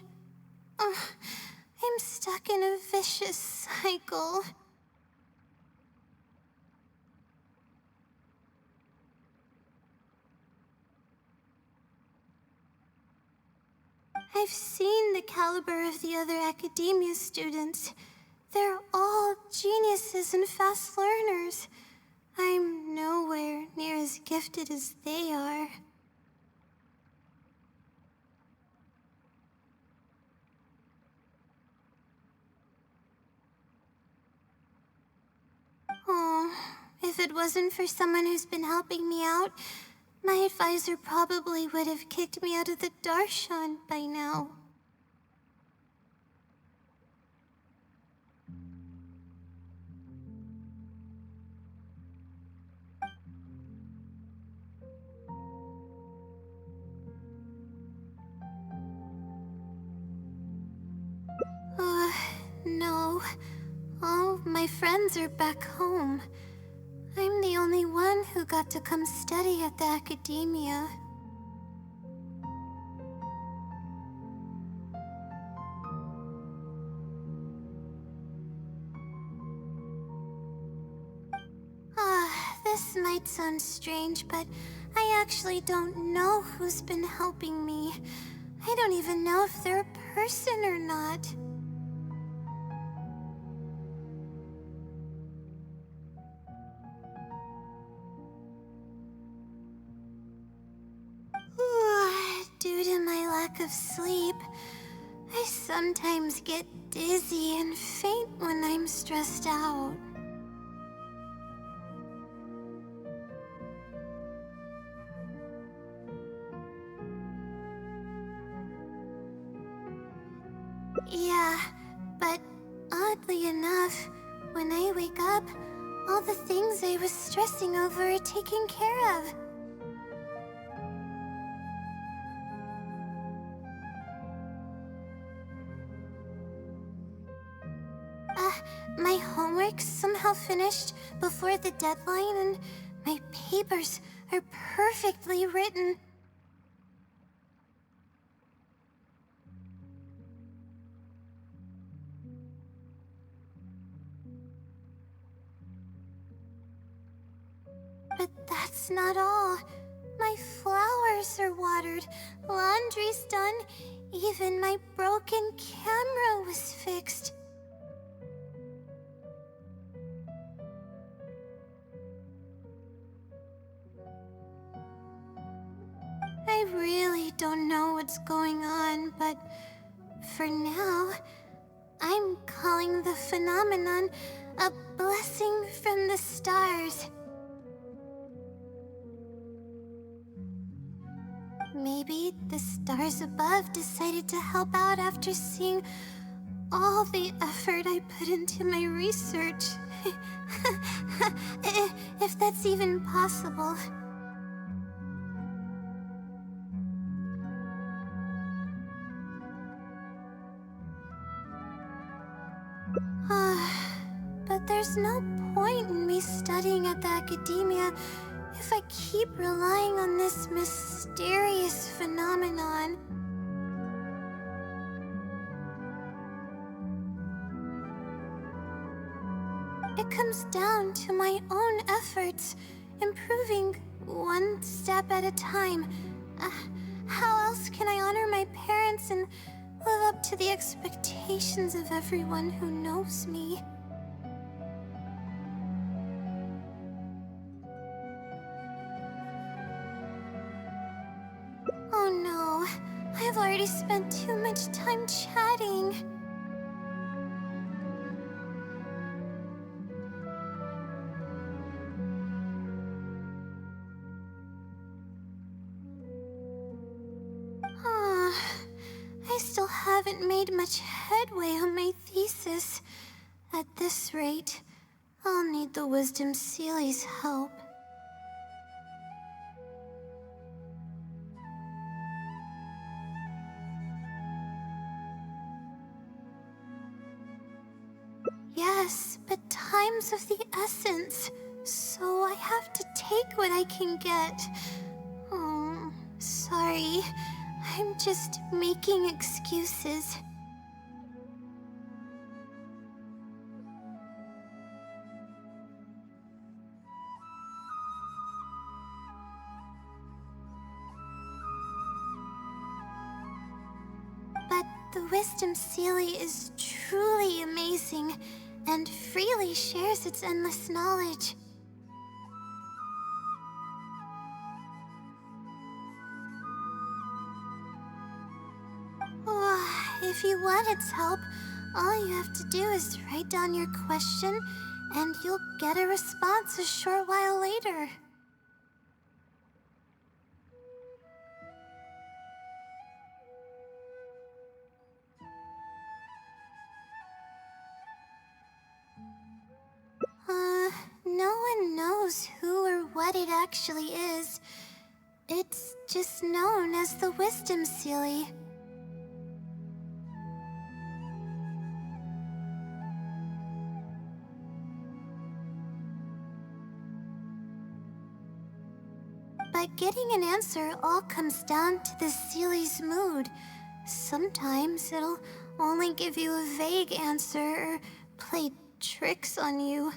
I'm stuck in a vicious cycle. I've seen the caliber of the other academia students. They're all geniuses and fast learners. I'm nowhere near as gifted as they are. Oh, if it wasn't for someone who's been helping me out, my advisor probably would have kicked me out of the Darshan by now. No. All my friends are back home. I'm the only one who got to come study at the academia. This might sound strange, but I actually don't know who's been helping me. I don't even know if they're a person or not. Due to my lack of sleep, I sometimes get dizzy and faint when I'm stressed out. Yeah, but oddly enough, when I wake up, all the things I was stressing over are taken care of. My homework's somehow finished before the deadline, and my papers are perfectly written. But that's not all. My flowers are watered, laundry's done, even my broken camera was fixed. I really don't know what's going on, but for now, I'm calling the phenomenon a blessing from the stars. Maybe the stars above decided to help out after seeing all the effort I put into my research. If that's even possible. But there's no point in me studying at the academia if I keep relying on this mysterious phenomenon. It comes down to my own efforts, improving one step at a time. How else can I honor my parents and live up to the expectations of everyone who knows me? Oh no, I've already spent too much time chatting. I still haven't made much headway on my thesis. At this rate, I'll need the Wisdom Sealy's help. Yes, but time's of the essence, so I have to take what I can get. Oh, sorry. I'm just making excuses. But the Wisdom Sealy is truly amazing and freely shares its endless knowledge. If you want its help, all you have to do is write down your question, and you'll get a response a short while later. No one knows who or what it actually is. It's just known as the Wisdom Sealy. But getting an answer all comes down to the Sealy's mood. Sometimes it'll only give you a vague answer or play tricks on you.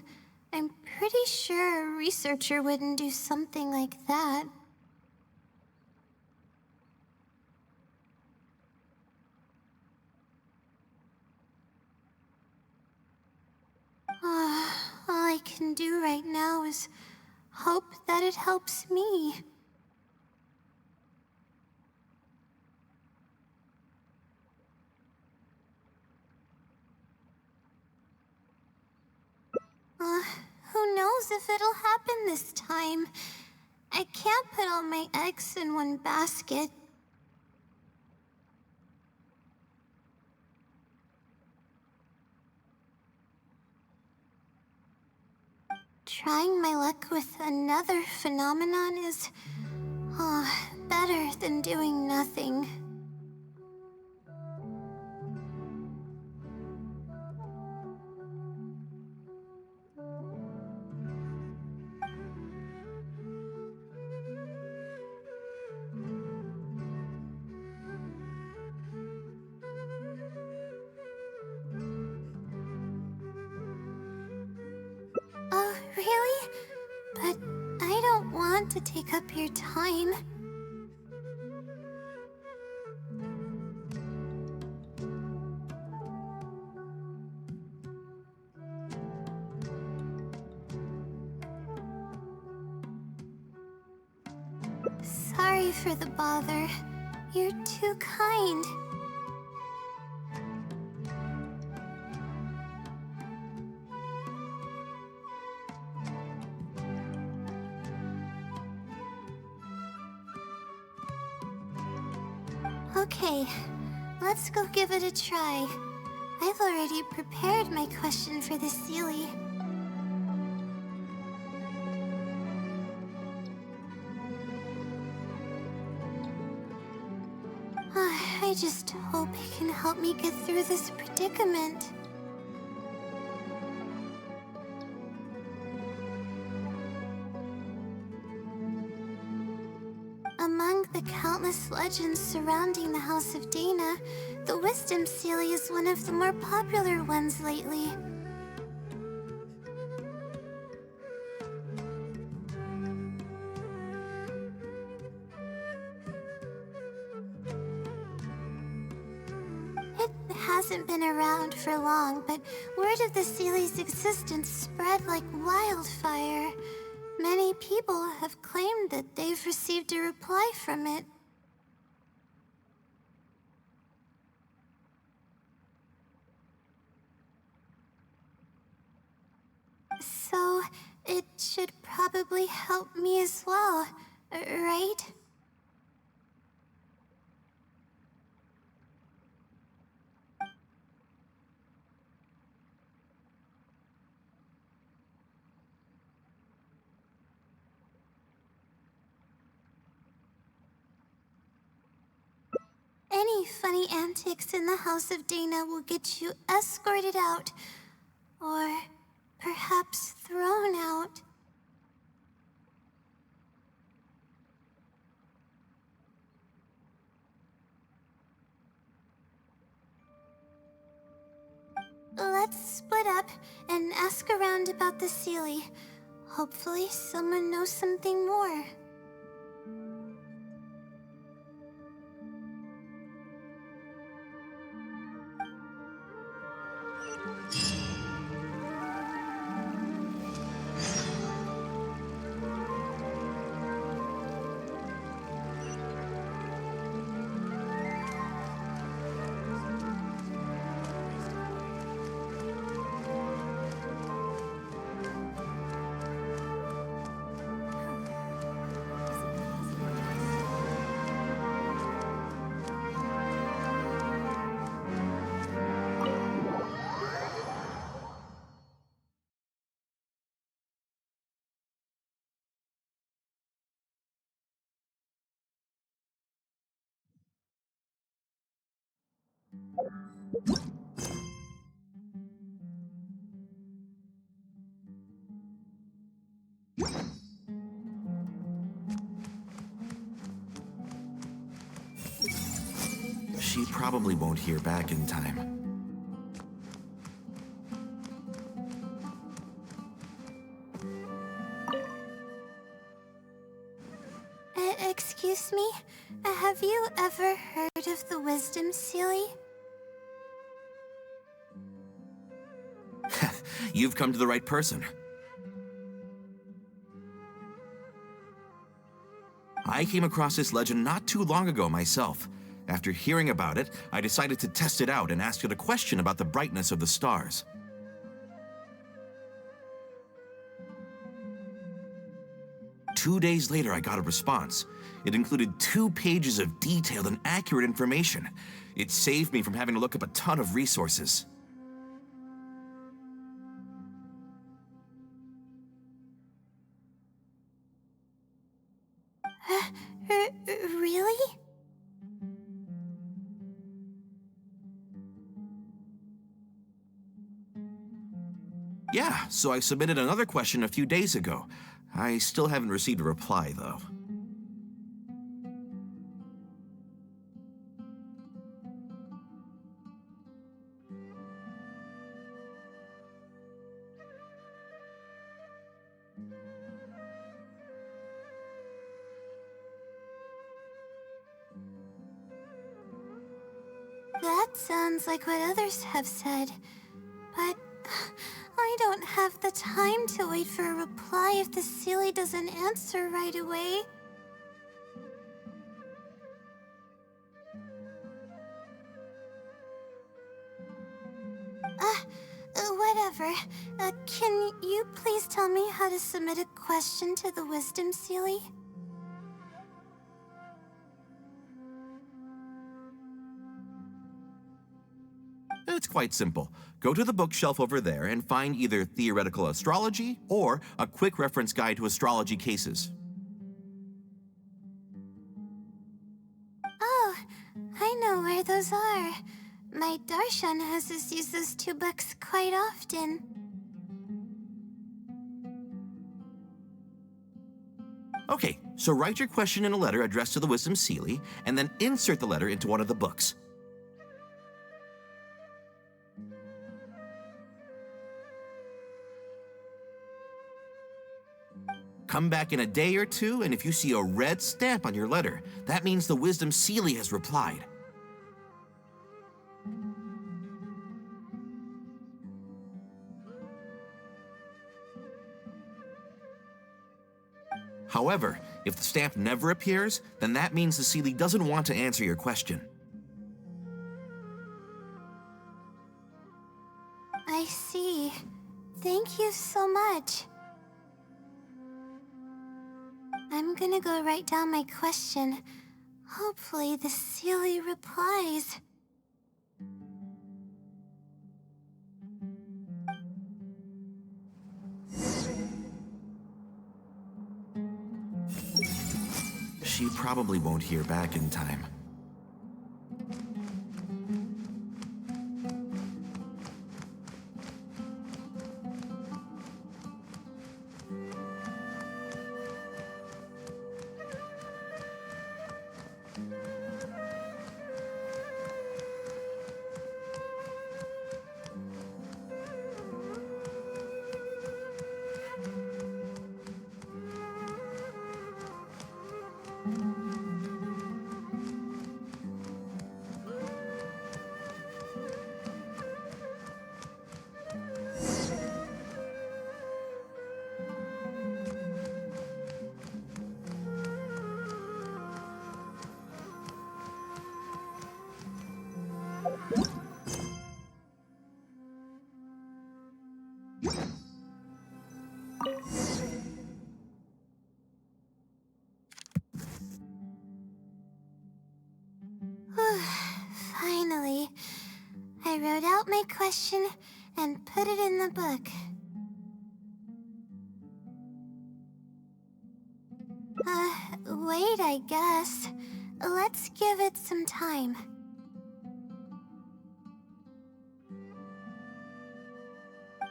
I'm pretty sure a researcher wouldn't do something like that. All I can do right now is hope that it helps me. Who knows if it'll happen this time? I can't put all my eggs in one basket. Trying my luck with another phenomenon is better than doing nothing. Oh, really? But I don't want to take up your time. Sorry for the bother. You're too kind. Okay, let's go give it a try. I've already prepared my question for the Seelie. I just hope it can help me get through this predicament. Among the countless legends surrounding the House of Dana, the Wisdom Seelie is one of the more popular ones lately. It hasn't been around for long, but word of the Seelie's existence spread like wildfire. Many people have claimed that they've received a reply from it. So, it should probably help me as well, right? Any funny antics in the House of Dana will get you escorted out, or perhaps thrown out. Let's split up and ask around about the Seelie. Hopefully someone knows something more. She probably won't hear back in time. Excuse me? Have you ever heard of the Wisdom Seelie? You've come to the right person. I came across this legend not too long ago myself. After hearing about it, I decided to test it out and ask it a question about the brightness of the stars. Two days later, I got a response. It included 2 pages of detailed and accurate information. It saved me from having to look up a ton of resources. Really? Yeah, so I submitted another question a few days ago. I still haven't received a reply, though. That sounds like what others have said, but I don't have the time to wait for a reply if the citlali doesn't answer right away. Whatever. Can you please tell me how to submit a question to the wisdom citlali? It's quite simple. Go to the bookshelf over there and find either Theoretical Astrology or a quick reference guide to astrology cases. Oh, I know where those are. My darshan has us use those two books quite often. Okay, so write your question in a letter addressed to the Wisdom citlali, and then insert the letter into one of the books. Come back in a day or two, and if you see a red stamp on your letter, that means the Wisdom citlali has replied. However, if the stamp never appears, then that means the citlali doesn't want to answer your question. I see. Thank you so much. I'm gonna go write down my question. Hopefully the citlali replies. She probably won't hear back in time. Finally, I wrote out my question and put it in the book. Wait, I guess. Let's give it some time.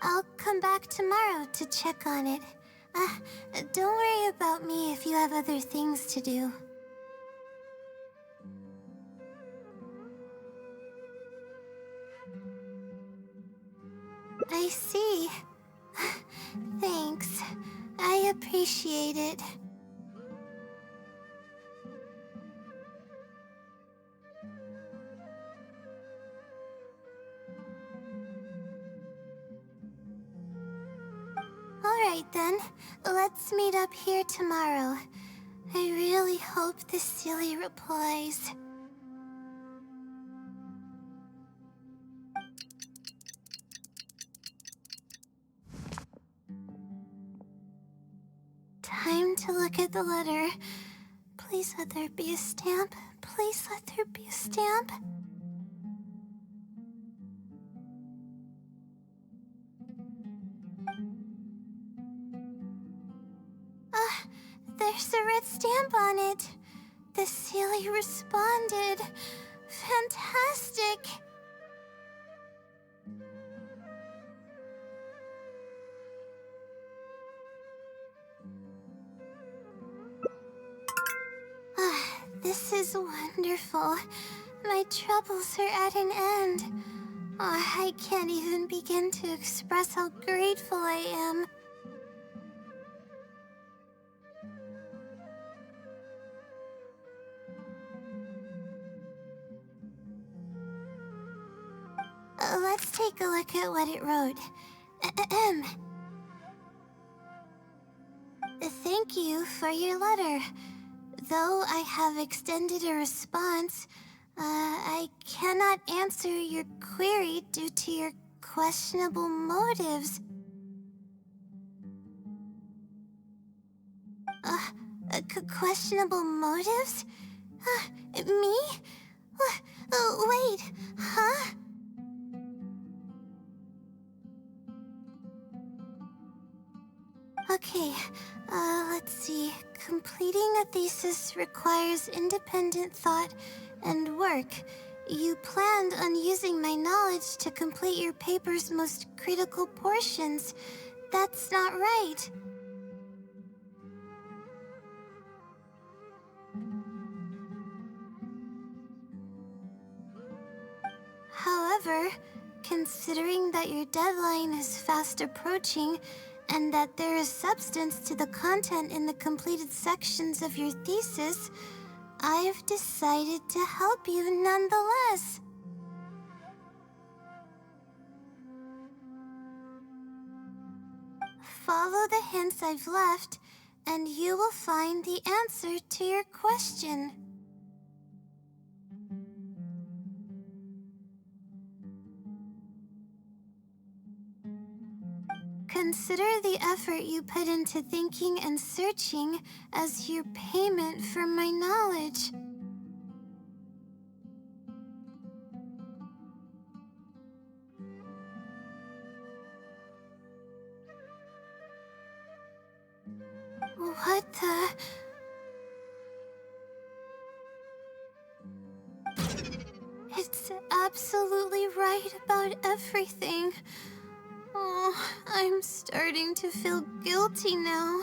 I'll come back tomorrow to check on it. Don't worry about me if you have other things to do. I see. Thanks. I appreciate it. Alright then, let's meet up here tomorrow. I really hope the citlali replies. Time to look at the letter. Please let there be a stamp. Please let there be a stamp. There's a red stamp on it. The citlali responded. Fantastic. This is wonderful. My troubles are at an end. I can't even begin to express how grateful I am. Let's take a look at what it wrote. Ahem. Thank you for your letter. Though I have extended a response, I cannot answer your query due to your questionable motives. Questionable motives? Me? Wait, huh? Okay, let's see. Completing a thesis requires independent thought and work. You planned on using my knowledge to complete your paper's most critical portions. That's not right. However, considering that your deadline is fast approaching, and that there is substance to the content in the completed sections of your thesis, I've decided to help you nonetheless. Follow the hints I've left, and you will find the answer to your question. Consider the effort you put into thinking and searching as your payment for my knowledge. What the... It's absolutely right about everything. Oh, I'm starting to feel guilty now.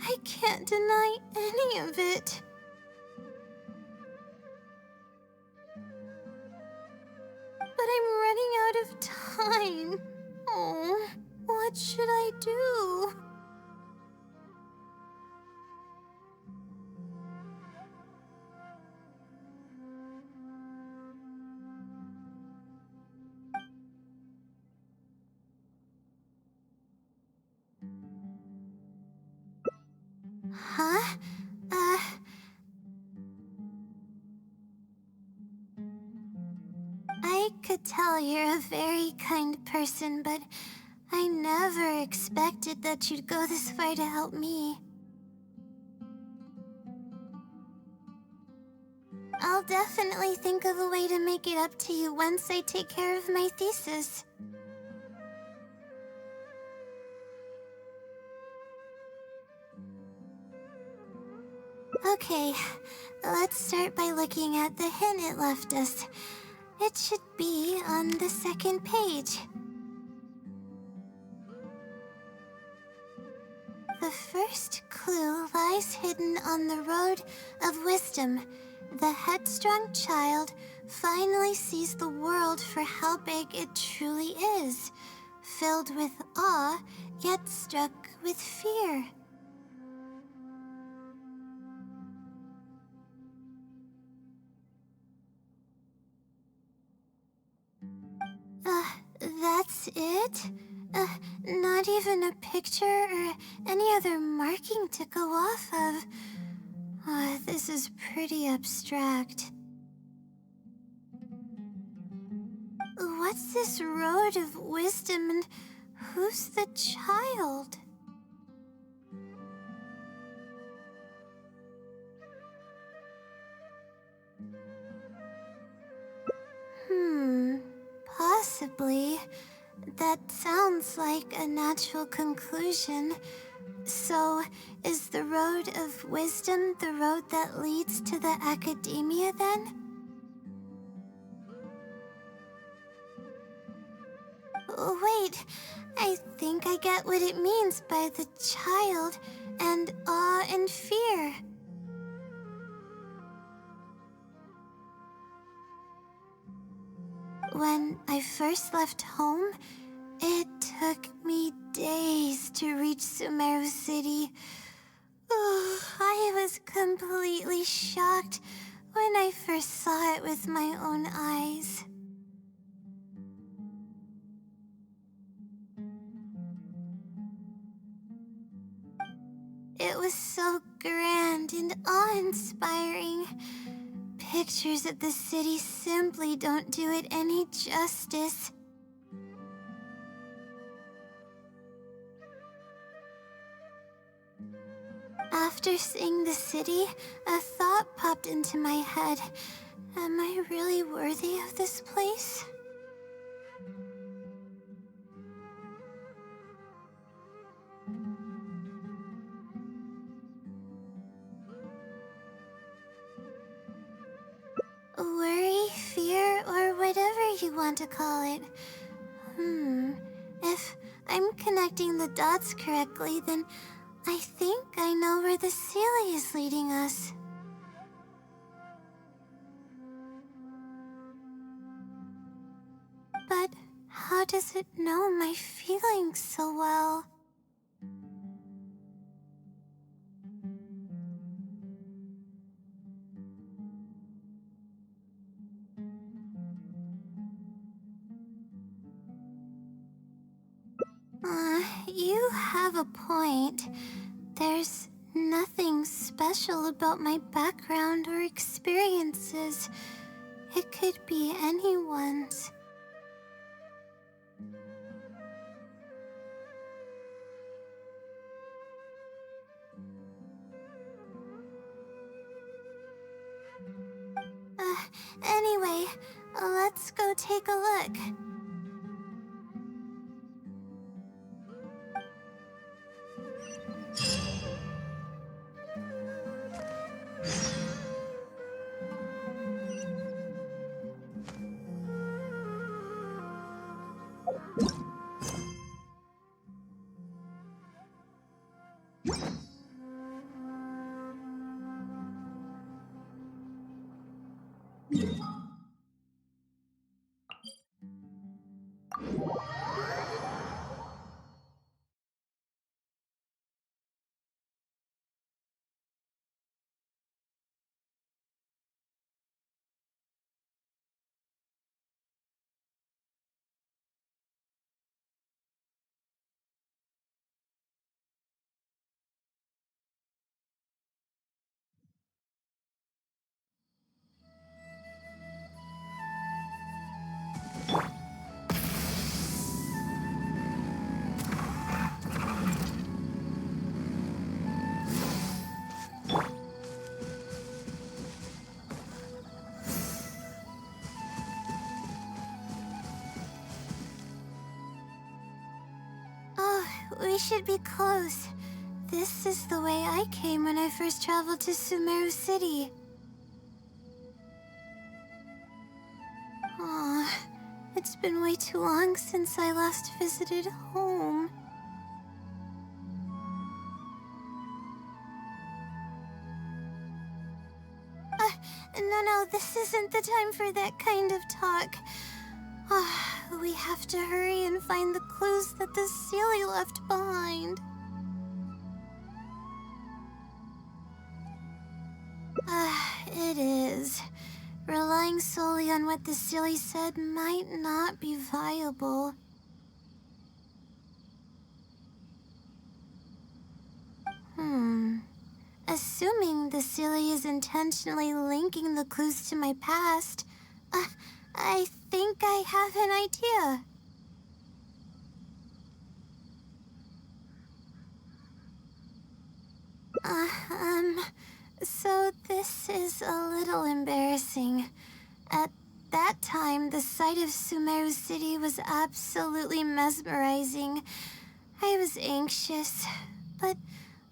I can't deny any of it. But I'm running out of time. Oh, what should I do? Huh? I could tell you're a very kind person, but I never expected that you'd go this far to help me. I'll definitely think of a way to make it up to you once I take care of my thesis. Okay, let's start by looking at the hint it left us. It should be on the second page. The first clue lies hidden on the road of wisdom. The headstrong child finally sees the world for how big it truly is, filled with awe, yet struck with fear. That's it? Not even a picture or any other marking to go off of. This is pretty abstract. What's this road of wisdom and who's the child? Possibly. That sounds like a natural conclusion. So, is the road of wisdom the road that leads to the academia then? Wait, I think I get what it means by the child and awe and fear. When I first left home, it took me days to reach Sumeru City. I was completely shocked when I first saw it with my own eyes. It was so grand and awe-inspiring. Pictures of the city simply don't do it any justice. After seeing the city, a thought popped into my head. Am I really worthy of this place? Worry, fear, or whatever you want to call it. If I'm connecting the dots correctly, then I think I know where the citlali is leading us. But how does it know my feelings so well? You have a point. There's nothing special about my background or experiences. It could be anyone's. Anyway, let's go take a look. We should be close. This is the way I came when I first traveled to Sumeru City. Aw, it's been way too long since I last visited home. No, this isn't the time for that kind of talk. We have to hurry and find the clues that the citlali left behind. It is. Relying solely on what the citlali said might not be viable. Assuming the citlali is intentionally linking the clues to my past, I think I have an idea. So this is a little embarrassing. At that time, the sight of Sumeru City was absolutely mesmerizing. I was anxious, but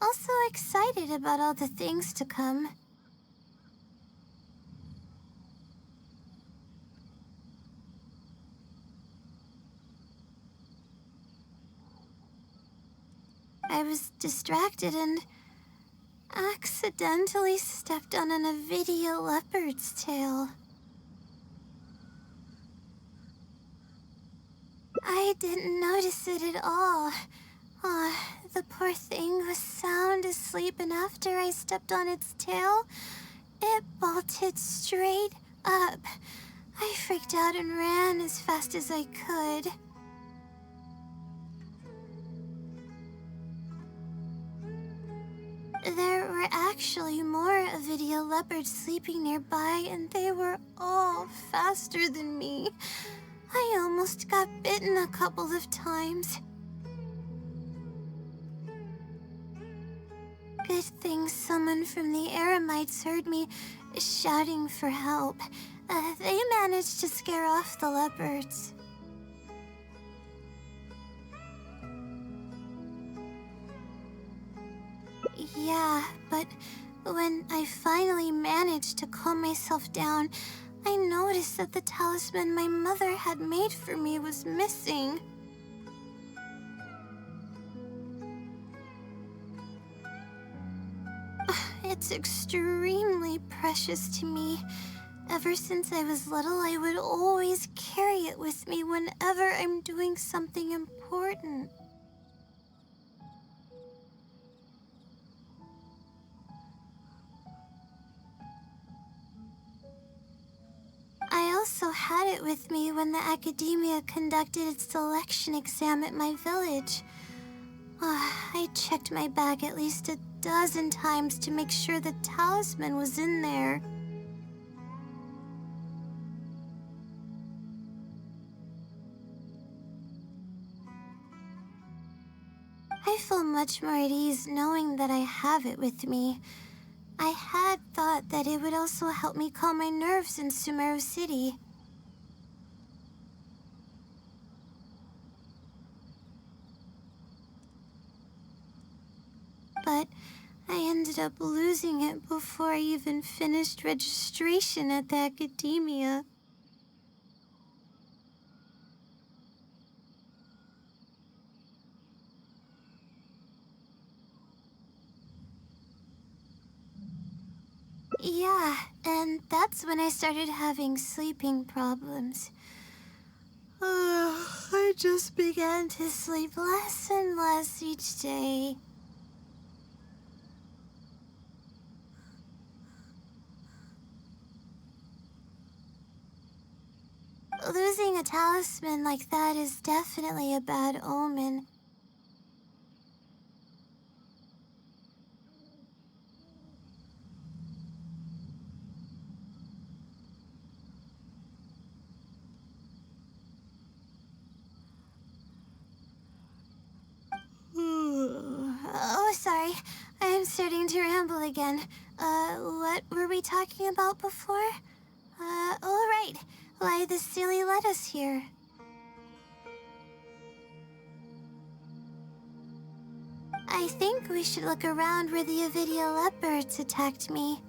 also excited about all the things to come. I was distracted and accidentally stepped on an Avidia leopard's tail. I didn't notice it at all. The poor thing was sound asleep, and after I stepped on its tail, it bolted straight up. I freaked out and ran as fast as I could. There were actually more Avidia leopards sleeping nearby, and they were all faster than me. I almost got bitten a couple of times. Good thing someone from the Eremites heard me shouting for help. They managed to scare off the leopards. Yeah, but when I finally managed to calm myself down, I noticed that the talisman my mother had made for me was missing. It's extremely precious to me. Ever since I was little, I would always carry it with me whenever I'm doing something important. I also had it with me when the academia conducted its selection exam at my village. I checked my bag at least a dozen times to make sure the talisman was in there. I feel much more at ease knowing that I have it with me. I had thought that it would also help me calm my nerves in Sumeru City. But I ended up losing it before I even finished registration at the academia. Yeah, and that's when I started having sleeping problems. I just began to sleep less and less each day. Losing a talisman like that is definitely a bad omen. Oh, sorry. I'm starting to ramble again. What were we talking about before? Oh, right. Why the silly led us here. I think we should look around where the Avidia leopards attacked me.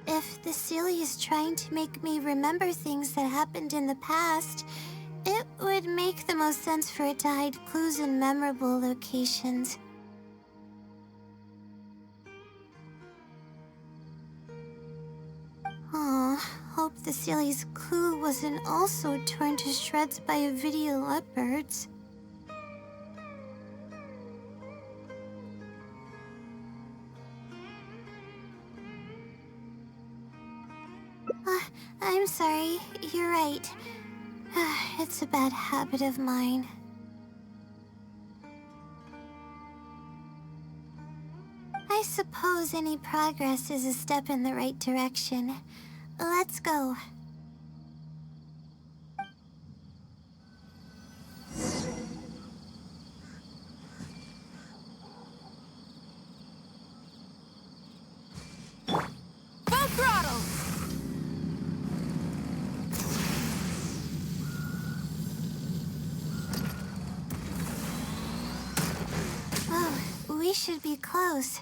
If the silly is trying to make me remember things that happened in the past, it would make the most sense for it to hide clues in memorable locations. Aw, hope the silly's clue wasn't also torn to shreds by Avidia leopards. I'm sorry, you're right. It's a bad habit of mine. I suppose any progress is a step in the right direction. Let's go. Full throttle! Oh, we should be close.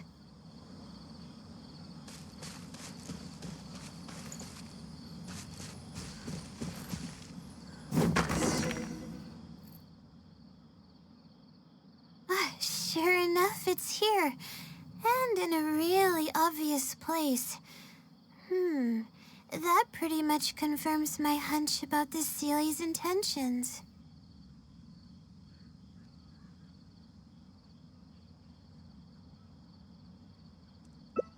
Sure enough, it's here. And in a really obvious place. That pretty much confirms my hunch about the Sealy's intentions.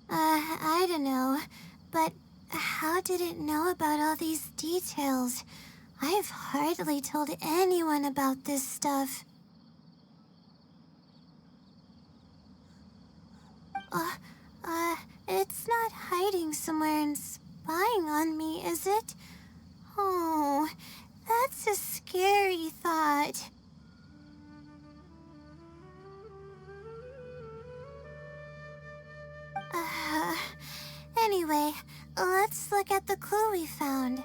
I don't know, but how did it know about all these details? I've hardly told anyone about this stuff. It's not hiding somewhere and spying on me, is it? Oh, that's a scary thought. Anyway, let's look at the clue we found.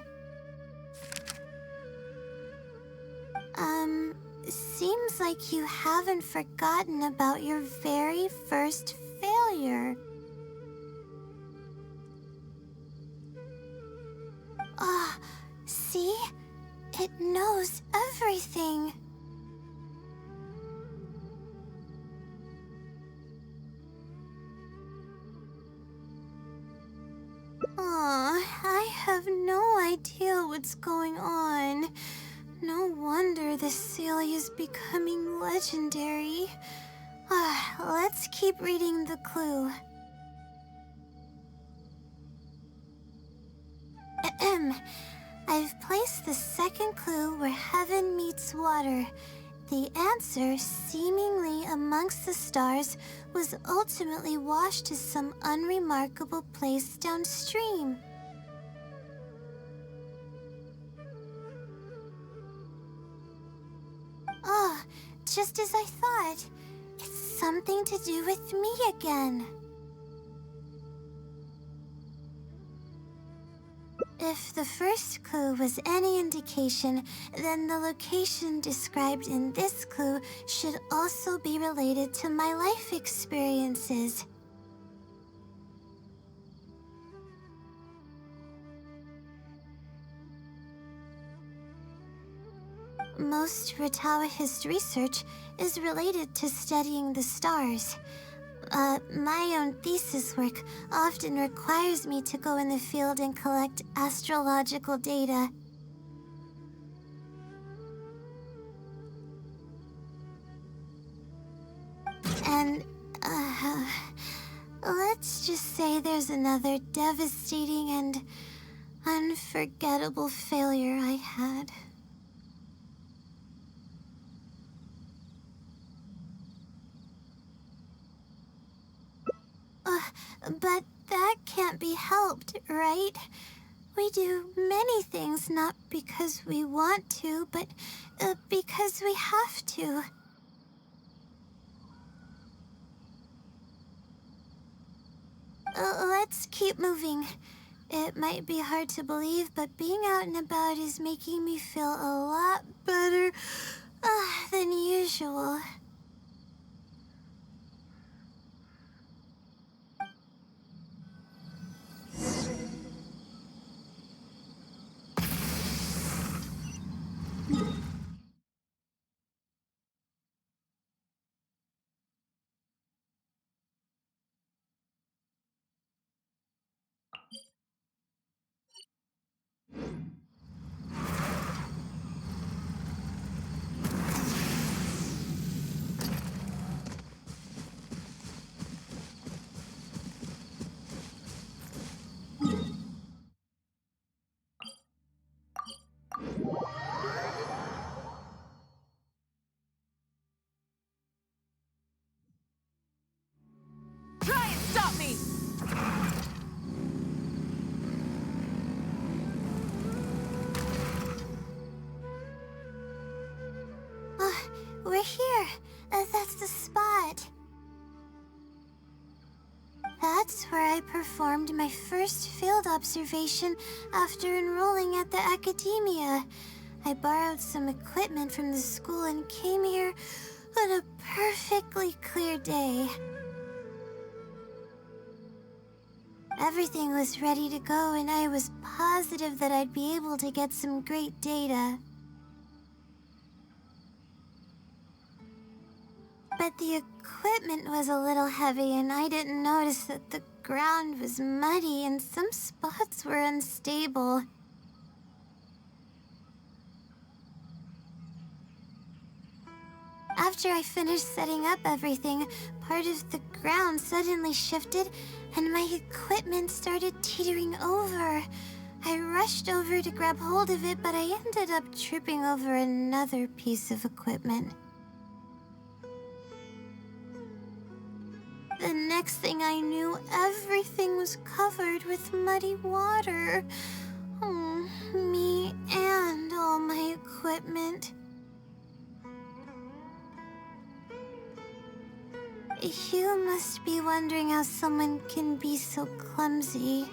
Seems like you haven't forgotten about your very first failure. See? It knows everything. I have no idea what's going on. No wonder this Celia is becoming legendary. Let's keep reading the clue. I've placed the second clue where heaven meets water. The answer, seemingly amongst the stars, was ultimately washed to some unremarkable place downstream. Just as I thought. It's something to do with me again. If the first clue was any indication, then the location described in this clue should also be related to my life experiences. Most Ratawahi's research is related to studying the stars. My own thesis work often requires me to go in the field and collect astrological data. And, let's just say there's another devastating and unforgettable failure I had. But that can't be helped, right? We do many things not because we want to, but because we have to. Let's keep moving. It might be hard to believe, but being out and about is making me feel a lot better than usual. Try and stop me! We're here. That's the spot. That's where I performed my first field observation after enrolling at the academia. I borrowed some equipment from the school and came here on a perfectly clear day. Everything was ready to go, and I was positive that I'd be able to get some great data. But the equipment was a little heavy, and I didn't notice that the ground was muddy and some spots were unstable. After I finished setting up everything, part of the ground suddenly shifted and my equipment started teetering over. I rushed over to grab hold of it, but I ended up tripping over another piece of equipment. The next thing I knew, everything was covered with muddy water. Oh, me and all my equipment. You must be wondering how someone can be so clumsy.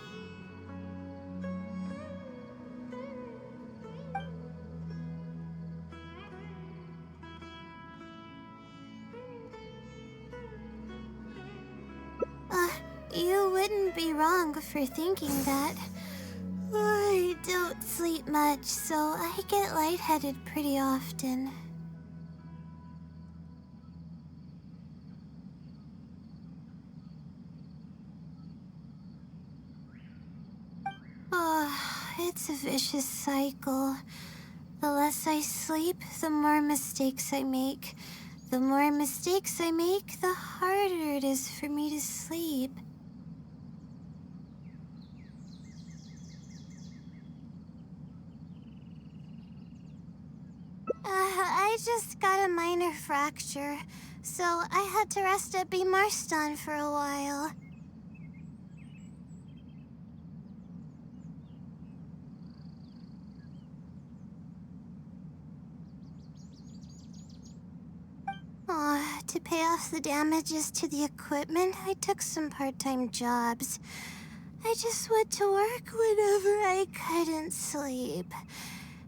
You wouldn't be wrong for thinking that. I don't sleep much, so I get lightheaded pretty often. It's a vicious cycle. The less I sleep, the more mistakes I make. The more mistakes I make, the harder it is for me to sleep. I just got a minor fracture, so I had to rest at B. Marston for a while. To pay off the damages to the equipment, I took some part-time jobs. I just went to work whenever I couldn't sleep.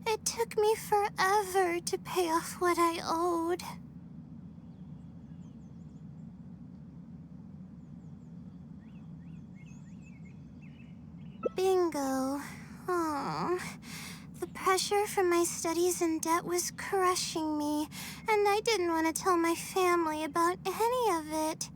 It took me forever to pay off what I owed. Bingo. Oh. The pressure from my studies and debt was crushing me, and I didn't want to tell my family about any of it.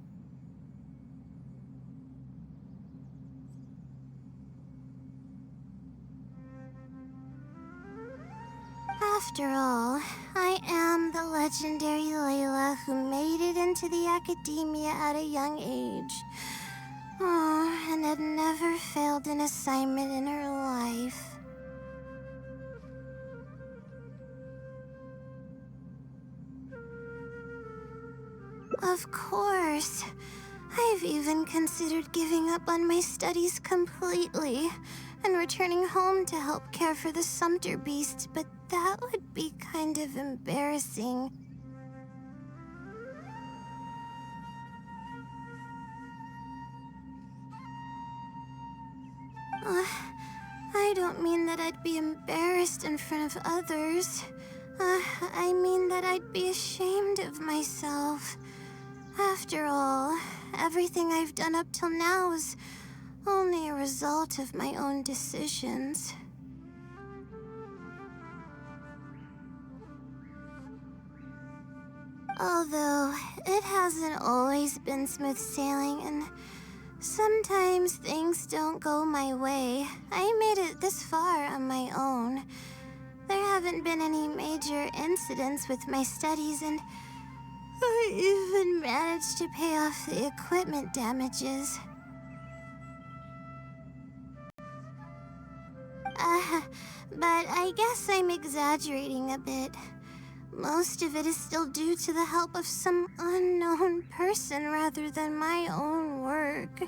After all, I am the legendary Layla who made it into the academia at a young age. And had never failed an assignment in her life. Of course. I've even considered giving up on my studies completely and returning home to help care for the Sumter beast, but that would be kind of embarrassing. I don't mean that I'd be embarrassed in front of others. I mean that I'd be ashamed of myself. After all, everything I've done up till now is only a result of my own decisions. Although, it hasn't always been smooth sailing, and sometimes things don't go my way. I made it this far on my own. There haven't been any major incidents with my studies, and I even managed to pay off the equipment damages. But I guess I'm exaggerating a bit. Most of it is still due to the help of some unknown person rather than my own work.